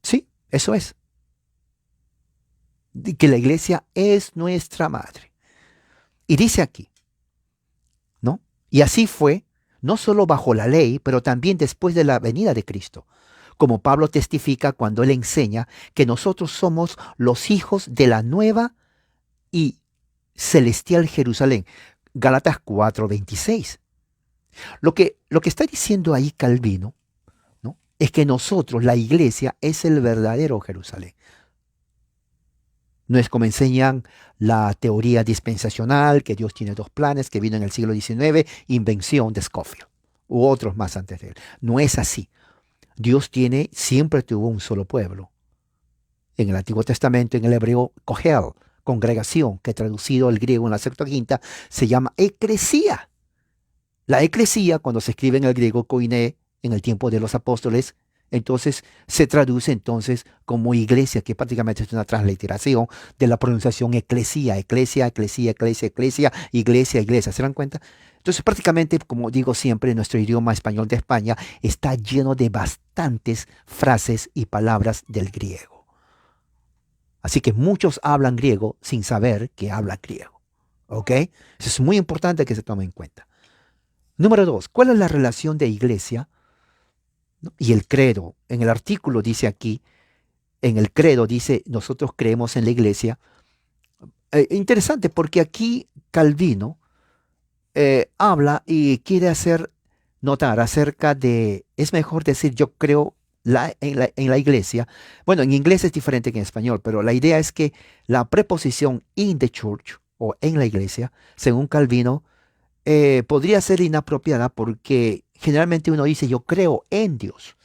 Sí, eso es. Que la iglesia es nuestra madre. Y dice aquí, ¿no? Y así fue, no solo bajo la ley, pero también después de la venida de Cristo. Como Pablo testifica cuando él enseña que nosotros somos los hijos de la nueva y celestial Jerusalén. Gálatas 4:26. Lo que está diciendo ahí Calvino, ¿no? Es que nosotros, la iglesia, es el verdadero Jerusalén. No es como enseñan la teoría dispensacional, que Dios tiene dos planes, que vino en el siglo XIX, invención de Scofield, u otros más antes de él. No es así. Dios siempre tuvo un solo pueblo. En el Antiguo Testamento, en el hebreo, kohel, congregación, que traducido al griego en la Septuaginta, se llama eclesía. La eclesía, cuando se escribe en el griego koiné, en el tiempo de los apóstoles, entonces se traduce entonces como iglesia, que prácticamente es una transliteración de la pronunciación eclesía, eclesia, eclesia, eclesia, eclesia, iglesia, iglesia. ¿Se dan cuenta? Entonces prácticamente, como digo siempre, nuestro idioma español de España está lleno de bastantes frases y palabras del griego. Así que muchos hablan griego sin saber que hablan griego. ¿Ok? Eso es muy importante que se tome en cuenta. Número 2, ¿cuál es la relación de iglesia, ¿no? Y el credo? En el artículo dice aquí, en el credo dice, nosotros creemos en la iglesia. Interesante porque aquí Calvino habla y quiere hacer notar acerca de, es mejor decir yo creo en la iglesia. Bueno, en inglés es diferente que en español, pero la idea es que la preposición in the church o en la iglesia, según Calvino, podría ser inapropiada porque generalmente uno dice yo creo en Dios,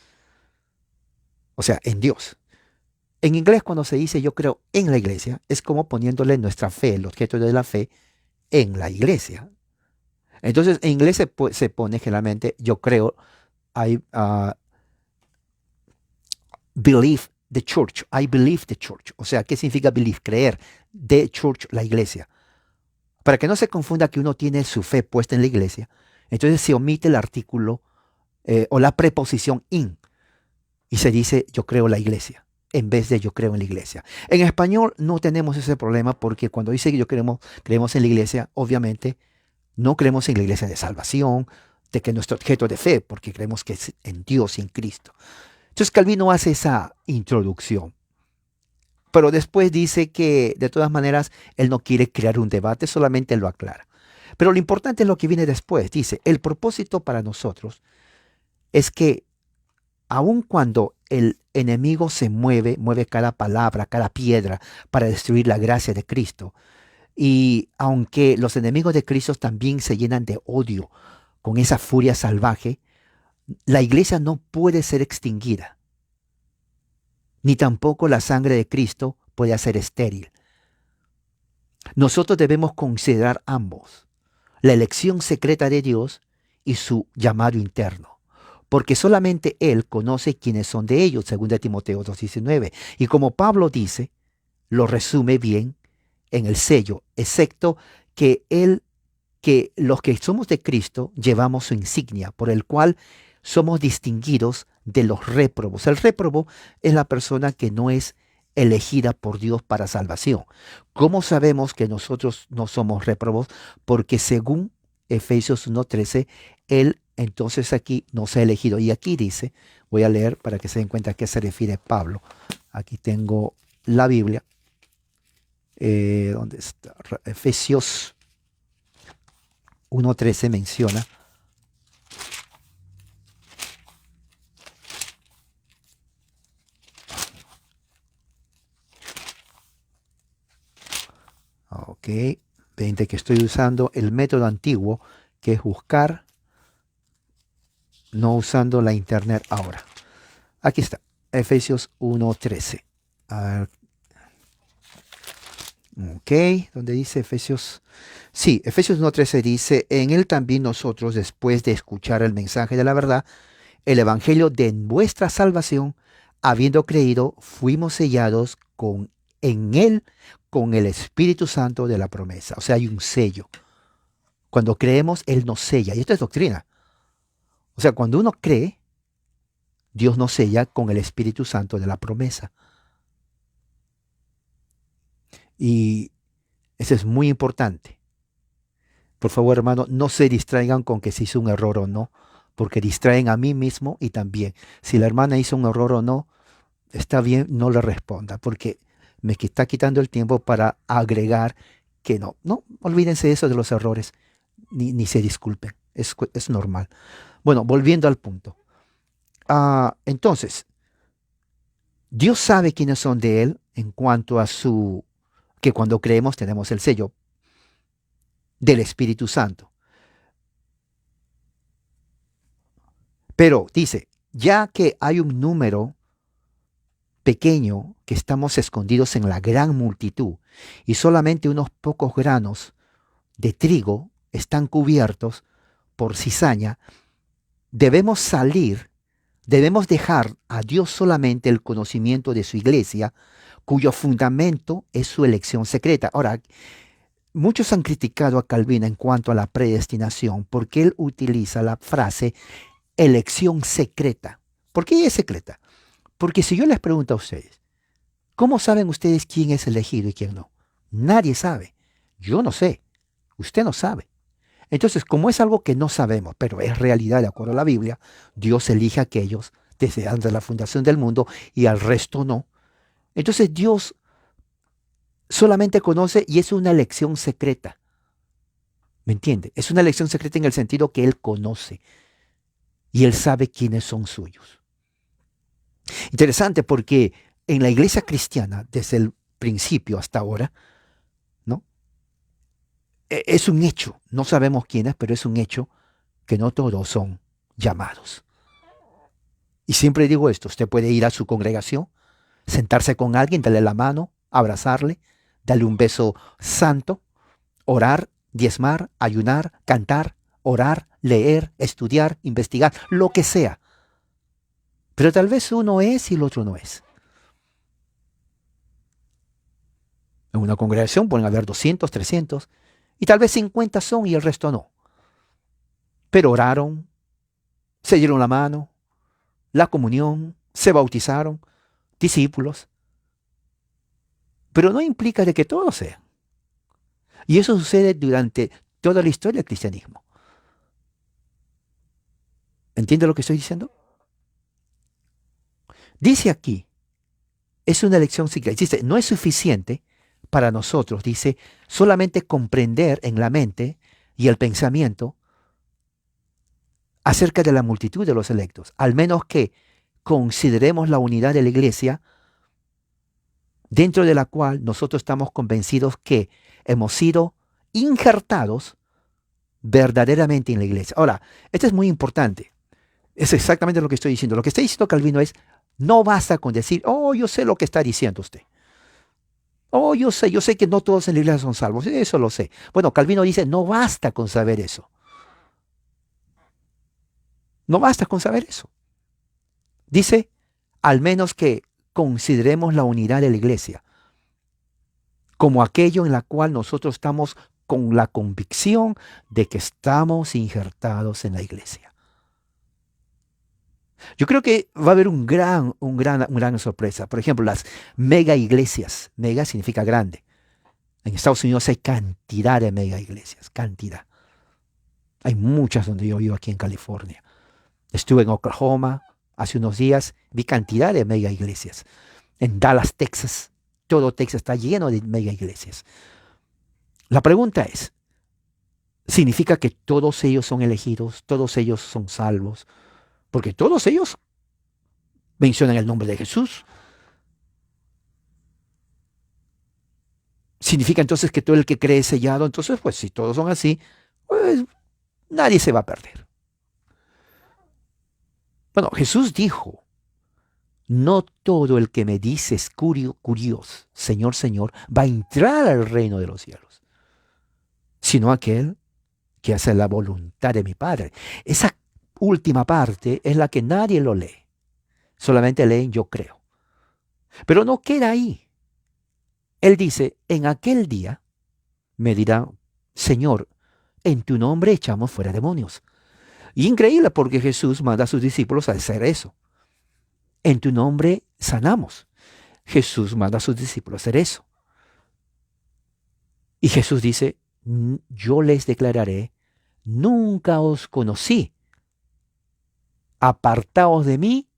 o sea, en Dios. En inglés cuando se dice yo creo en la iglesia, es como poniéndole nuestra fe, el objeto de la fe, en la iglesia. Entonces en inglés se pone generalmente yo creo, I believe the church, I believe the church. O sea, ¿qué significa believe? Creer. The church, la iglesia. Para que no se confunda que uno tiene su fe puesta en la iglesia, entonces se omite el artículo o la preposición in y se dice yo creo en la iglesia en vez de yo creo en la iglesia. En español no tenemos ese problema porque cuando dice que creemos en la iglesia, obviamente no creemos en la iglesia de salvación, de que es nuestro objeto de fe, porque creemos que es en Dios y en Cristo. Entonces Calvino hace esa introducción. Pero después dice que de todas maneras él no quiere crear un debate, solamente lo aclara. Pero lo importante es lo que viene después. Dice, el propósito para nosotros es que aun cuando el enemigo se mueve cada palabra, cada piedra para destruir la gracia de Cristo, y aunque los enemigos de Cristo también se llenan de odio con esa furia salvaje, la iglesia no puede ser extinguida, ni tampoco la sangre de Cristo puede hacer estéril. Nosotros debemos considerar ambos, la elección secreta de Dios y su llamado interno, porque solamente Él conoce quiénes son de ellos, según de Timoteo 2:19. Y como Pablo dice, lo resume bien en el sello, excepto que los que somos de Cristo llevamos su insignia, por el cual somos distinguidos de los réprobos. El réprobo es la persona que no es elegida por Dios para salvación. ¿Cómo sabemos que nosotros no somos réprobos? Porque según Efesios 1:13, Él entonces aquí nos ha elegido. Y aquí dice, voy a leer para que se den cuenta a qué se refiere Pablo. Aquí tengo la Biblia. ¿Dónde está? Efesios 1:13 menciona. Ok, ven que estoy usando el método antiguo, que es buscar, no usando la internet ahora. Aquí está, Efesios 1:13. Ok, donde dice Efesios. Sí, Efesios 1:13 dice, en él también nosotros, después de escuchar el mensaje de la verdad, el evangelio de vuestra salvación, habiendo creído, fuimos sellados en él con el Espíritu Santo de la promesa. O sea, hay un sello. Cuando creemos, él nos sella. Y esto es doctrina. O sea, cuando uno cree, Dios nos sella con el Espíritu Santo de la promesa. Y eso es muy importante. Por favor, hermano, no se distraigan con que se hizo un error o no, porque distraen a mí mismo y también. Si la hermana hizo un error o no, está bien, no le responda, porque me está quitando el tiempo para agregar que no. No, olvídense eso de los errores, ni se disculpen, es normal. Bueno, volviendo al punto. Entonces, Dios sabe quiénes son de Él en cuanto a que cuando creemos tenemos el sello del Espíritu Santo. Pero dice, ya que hay un número pequeño que estamos escondidos en la gran multitud y solamente unos pocos granos de trigo están cubiertos por cizaña, debemos salir, debemos dejar a Dios solamente el conocimiento de su iglesia, cuyo fundamento es su elección secreta. Ahora, muchos han criticado a Calvino en cuanto a la predestinación porque él utiliza la frase elección secreta. ¿Por qué es secreta? Porque si yo les pregunto a ustedes, ¿cómo saben ustedes quién es elegido y quién no? Nadie sabe. Yo no sé. Usted no sabe. Entonces, como es algo que no sabemos, pero es realidad de acuerdo a la Biblia, Dios elige a aquellos desde antes de la fundación del mundo y al resto no. Entonces Dios solamente conoce y es una elección secreta. ¿Me entiende? Es una elección secreta en el sentido que Él conoce y Él sabe quiénes son suyos. Interesante porque en la iglesia cristiana, desde el principio hasta ahora, ¿no? Es un hecho, no sabemos quiénes, pero es un hecho que no todos son llamados. Y siempre digo esto, usted puede ir a su congregación, sentarse con alguien, darle la mano, abrazarle, darle un beso santo, orar, diezmar, ayunar, cantar, orar, leer, estudiar, investigar, lo que sea. Pero tal vez uno es y el otro no es. En una congregación pueden haber 200, 300, y tal vez 50 son y el resto no. Pero oraron, se dieron la mano, la comunión, se bautizaron, discípulos. Pero no implica de que todos sean. Y eso sucede durante toda la historia del cristianismo. ¿Entiende lo que estoy diciendo? Dice aquí, es una elección secreta. Dice, no es suficiente para nosotros, dice, solamente comprender en la mente y el pensamiento acerca de la multitud de los electos, al menos que consideremos la unidad de la iglesia, dentro de la cual nosotros estamos convencidos que hemos sido injertados verdaderamente en la iglesia. Ahora, esto es muy importante. Es exactamente lo que estoy diciendo. Lo que está diciendo Calvino es, no basta con decir, oh, yo sé lo que está diciendo usted. Oh, yo sé que no todos en la iglesia son salvos. Eso lo sé. Bueno, Calvino dice, no basta con saber eso. No basta con saber eso. Dice, al menos que consideremos la unidad de la iglesia como aquello en la cual nosotros estamos con la convicción de que estamos injertados en la iglesia. Yo creo que va a haber una gran sorpresa. Por ejemplo, las mega iglesias. Mega significa grande. En Estados Unidos hay cantidad de mega iglesias, cantidad. Hay muchas donde yo vivo aquí en California. Estuve en Oklahoma hace unos días, vi cantidad de mega iglesias. En Dallas, Texas, todo Texas está lleno de mega iglesias. La pregunta es, ¿significa que todos ellos son elegidos, todos ellos son salvos? Porque todos ellos mencionan el nombre de Jesús. ¿Significa entonces que todo el que cree es sellado? Entonces, pues si todos son así, pues nadie se va a perder. Bueno, Jesús dijo no todo el que me dice curioso, Señor, Señor, va a entrar al reino de los cielos, sino aquel que hace la voluntad de mi Padre. Esa última parte es la que nadie lo lee. Solamente leen yo creo. Pero no queda ahí. Él dice, en aquel día me dirán, Señor, en tu nombre echamos fuera demonios. Y increíble porque Jesús manda a sus discípulos a hacer eso. En tu nombre sanamos. Jesús manda a sus discípulos a hacer eso. Y Jesús dice, yo les declararé, nunca os conocí. Apartaos de mí,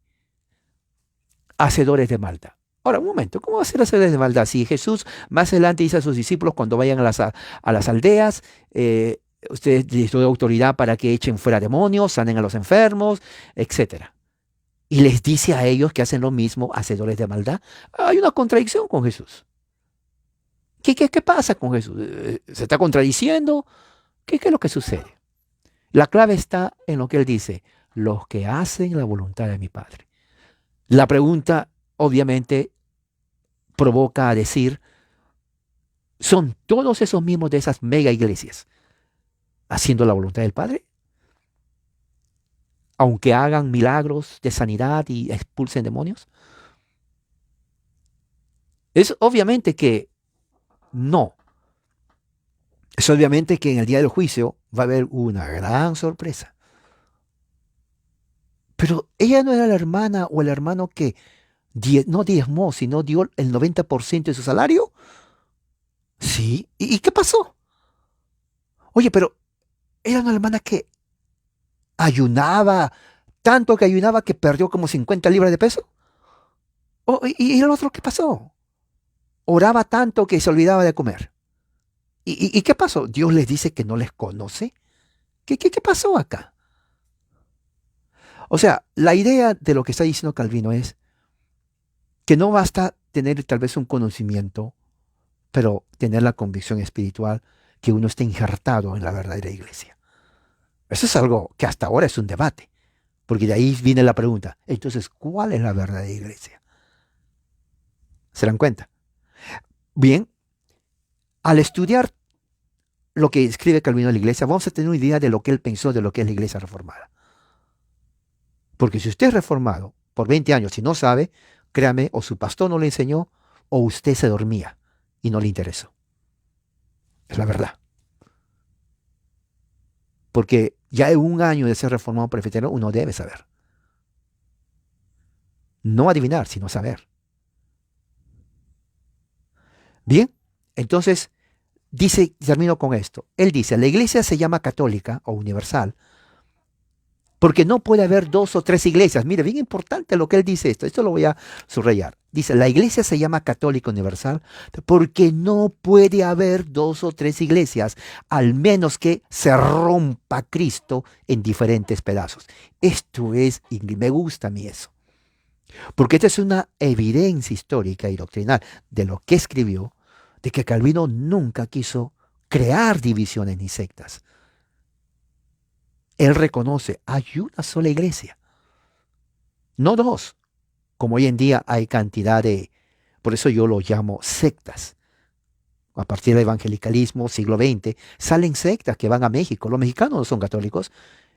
hacedores de maldad. Ahora, un momento, ¿cómo va a ser hacedores de maldad? Si Jesús más adelante dice a sus discípulos cuando vayan a las aldeas, ustedes les doy autoridad para que echen fuera demonios, sanen a los enfermos, etcétera. Y les dice a ellos que hacen lo mismo, hacedores de maldad. Hay una contradicción con Jesús. ¿Qué pasa con Jesús? ¿Se está contradiciendo? ¿Qué es lo que sucede? La clave está en lo que él dice, los que hacen la voluntad de mi Padre. La pregunta, obviamente, provoca a decir, ¿son todos esos mismos de esas mega iglesias haciendo la voluntad del Padre? Aunque hagan milagros de sanidad y expulsen demonios. Es obviamente que no. Es obviamente que en el día del juicio va a haber una gran sorpresa. Pero ella no era la hermana o el hermano que no diezmó, sino dio el 90% de su salario. Sí. ¿Y qué pasó? Oye, pero era una hermana que ayunaba, tanto que ayunaba que perdió como 50 libras de peso. Oh, ¿y el otro qué pasó? Oraba tanto que se olvidaba de comer. ¿Y qué pasó? Dios les dice que no les conoce. ¿Qué pasó acá? O sea, la idea de lo que está diciendo Calvino es que no basta tener tal vez un conocimiento, pero tener la convicción espiritual que uno esté injertado en la verdadera iglesia. Eso es algo que hasta ahora es un debate, porque de ahí viene la pregunta, entonces, ¿cuál es la verdadera iglesia? ¿Se dan cuenta? Bien, al estudiar lo que escribe Calvino de la iglesia, vamos a tener una idea de lo que él pensó de lo que es la iglesia reformada. Porque si usted es reformado por 20 años y no sabe, créame, o su pastor no le enseñó, o usted se dormía y no le interesó. Es la verdad. Porque ya en un año de ser reformado presbiteriano, uno debe saber. No adivinar, sino saber. Bien, entonces, termino con esto. Él dice, la iglesia se llama católica o universal, porque no puede haber dos o tres iglesias. Mire, bien importante lo que él dice esto lo voy a subrayar. Dice, la iglesia se llama católica universal porque no puede haber dos o tres iglesias, al menos que se rompa Cristo en diferentes pedazos. Esto es, y me gusta a mí eso, porque esta es una evidencia histórica y doctrinal de lo que escribió, de que Calvino nunca quiso crear divisiones ni sectas. Él reconoce, hay una sola iglesia, no dos, como hoy en día hay cantidad de, por eso yo lo llamo sectas. A partir del evangelicalismo, siglo XX, salen sectas que van a México. Los mexicanos no son católicos,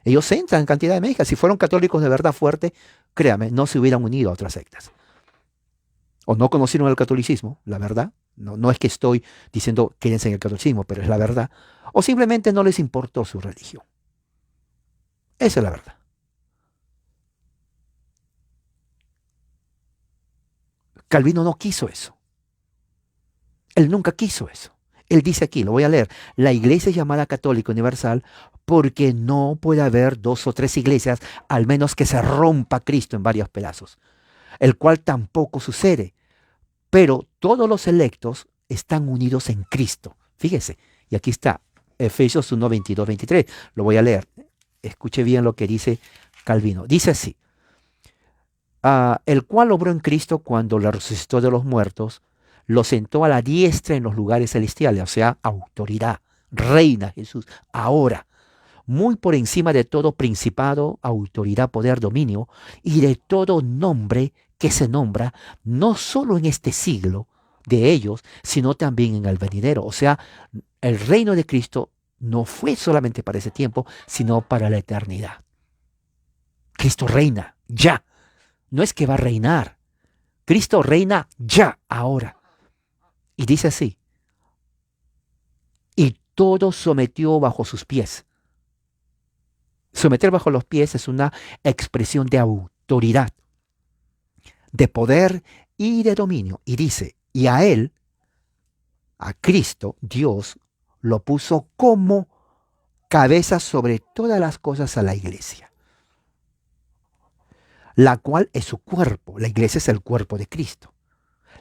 ellos entran en cantidad de México. Si fueron católicos de verdad fuerte, créame, no se hubieran unido a otras sectas. O no conocieron el catolicismo, la verdad. No es que estoy diciendo quédense en el catolicismo, pero es la verdad. O simplemente no les importó su religión. Esa es la verdad. Calvino no quiso eso. Él nunca quiso eso. Él dice aquí, lo voy a leer, la iglesia es llamada católica universal porque no puede haber dos o tres iglesias, al menos que se rompa Cristo en varios pedazos, el cual tampoco sucede. Pero todos los electos están unidos en Cristo. Fíjese, y aquí está, Efesios 1, 22, 23. Lo voy a leer. Escuche bien lo que dice Calvino. Dice así, el cual obró en Cristo cuando le resucitó de los muertos, lo sentó a la diestra en los lugares celestiales, o sea, autoridad, reina Jesús, ahora, muy por encima de todo principado, autoridad, poder, dominio, y de todo nombre que se nombra, no solo en este siglo de ellos, sino también en el venidero. O sea, el reino de Cristo no fue solamente para ese tiempo, sino para la eternidad. Cristo reina ya. No es que va a reinar. Cristo reina ya, ahora. Y dice así: y todo sometió bajo sus pies. Someter bajo los pies es una expresión de autoridad, de poder y de dominio. Y dice, y a él, a Cristo, Dios, lo puso como cabeza sobre todas las cosas a la iglesia, la cual es su cuerpo. La iglesia es el cuerpo de Cristo.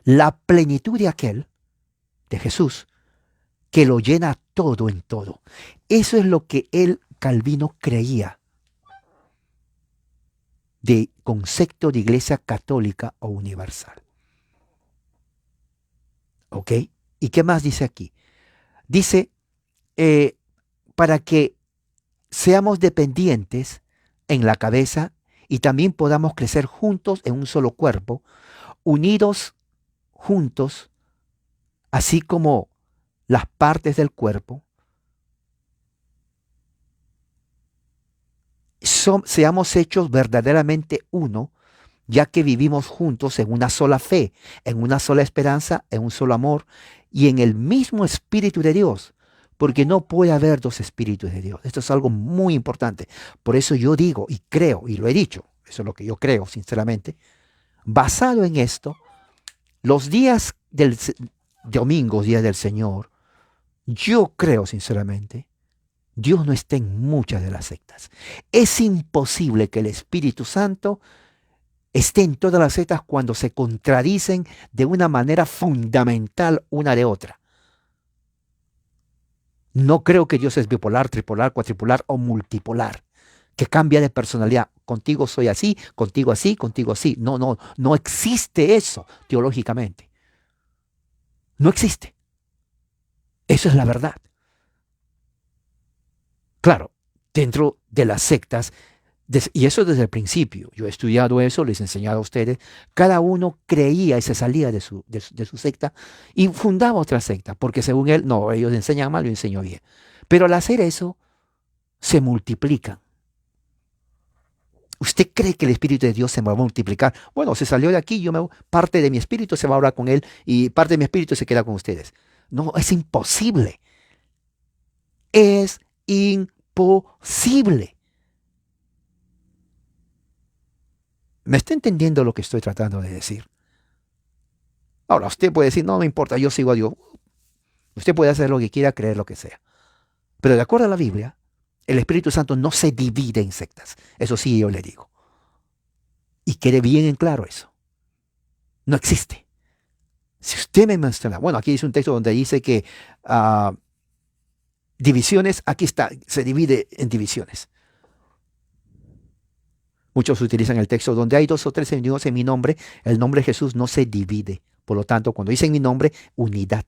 La plenitud de aquel, de Jesús, que lo llena todo en todo. Eso es lo que él, Calvino, creía de concepto de iglesia católica o universal. ¿Ok? ¿Y qué más dice aquí? Dice, para que seamos dependientes en la cabeza y también podamos crecer juntos en un solo cuerpo, unidos juntos, así como las partes del cuerpo, seamos hechos verdaderamente uno, ya que vivimos juntos en una sola fe, en una sola esperanza, en un solo amor y en el mismo Espíritu de Dios, porque no puede haber dos Espíritus de Dios. Esto es algo muy importante. Por eso yo digo y creo, y lo he dicho, eso es lo que yo creo sinceramente, basado en esto, los días del domingo, día del Señor, yo creo sinceramente, Dios no está en muchas de las sectas. Es imposible que el Espíritu Santo esté en todas las sectas cuando se contradicen de una manera fundamental una de otra. No creo que Dios es bipolar, tripolar, cuatripolar o multipolar, que cambia de personalidad. Contigo soy así, contigo así, contigo así. No existe eso teológicamente. No existe. Eso es la verdad. Claro, dentro de las sectas, y eso desde el principio, yo he estudiado eso, les he enseñado a ustedes, cada uno creía y se salía de su secta y fundaba otra secta, porque según él, no, ellos enseñan mal, yo enseño bien. Pero al hacer eso, se multiplican. ¿Usted cree que el Espíritu de Dios se va a multiplicar? Bueno, se salió de aquí, parte de mi espíritu se va a hablar con él y parte de mi espíritu se queda con ustedes. No, es imposible. Es imposible. ¿Me está entendiendo lo que estoy tratando de decir? Ahora, usted puede decir, no me importa, yo sigo a Dios. Usted puede hacer lo que quiera, creer lo que sea. Pero de acuerdo a la Biblia, el Espíritu Santo no se divide en sectas. Eso sí yo le digo. Y quede bien en claro eso. No existe. Si usted me menciona, bueno, aquí dice un texto donde dice que divisiones, aquí está, se divide en divisiones. Muchos utilizan el texto donde hay 2 o 3 unidos en mi nombre, el nombre de Jesús no se divide. Por lo tanto, cuando dicen mi nombre, unidad.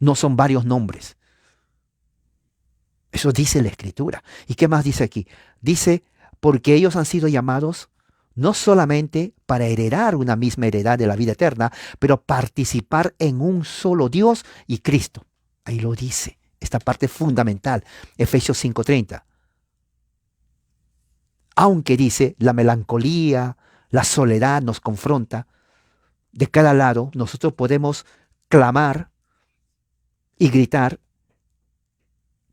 No son varios nombres. Eso dice la Escritura. ¿Y qué más dice aquí? Dice, porque ellos han sido llamados no solamente para heredar una misma heredad de la vida eterna, pero participar en un solo Dios y Cristo. Ahí lo dice, esta parte fundamental, Efesios 5:30. Aunque dice, la melancolía, la soledad nos confronta, de cada lado nosotros podemos clamar y gritar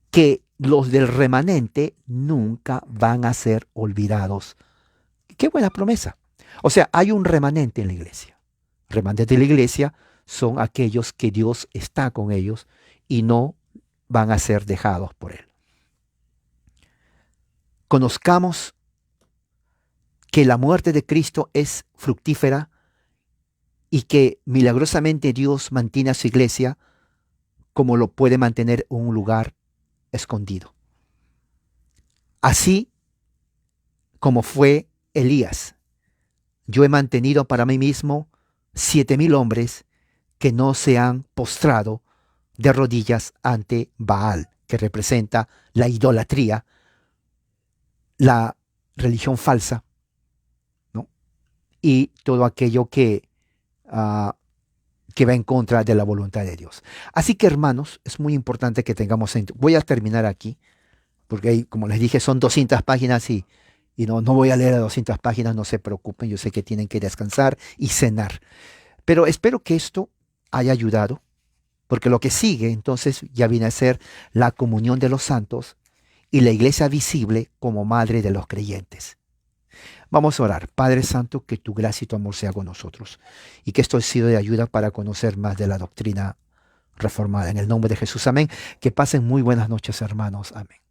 que los del remanente nunca van a ser olvidados. Qué buena promesa. O sea, hay un remanente en la iglesia. Remanentes de la iglesia son aquellos que Dios está con ellos y no van a ser dejados por Él. Conozcamos que la muerte de Cristo es fructífera y que milagrosamente Dios mantiene a su iglesia como lo puede mantener en un lugar escondido. Así como fue Elías, yo he mantenido para mí mismo 7,000 hombres que no se han postrado de rodillas ante Baal. que representa la idolatría, la religión falsa, ¿no? Y todo aquello ah, que va en contra de la voluntad de Dios. Así que, hermanos, es muy importante que tengamos voy a terminar aquí, porque ahí, como les dije, son 200 páginas y no voy a leer a 200 páginas, no se preocupen, yo sé que tienen que descansar y cenar. Pero espero que esto haya ayudado, porque lo que sigue entonces ya viene a ser la comunión de los santos y la iglesia visible como madre de los creyentes. Vamos a orar. Padre Santo, que tu gracia y tu amor sea con nosotros y que esto ha sido de ayuda para conocer más de la doctrina reformada. En el nombre de Jesús, amén. Que pasen muy buenas noches, hermanos. Amén.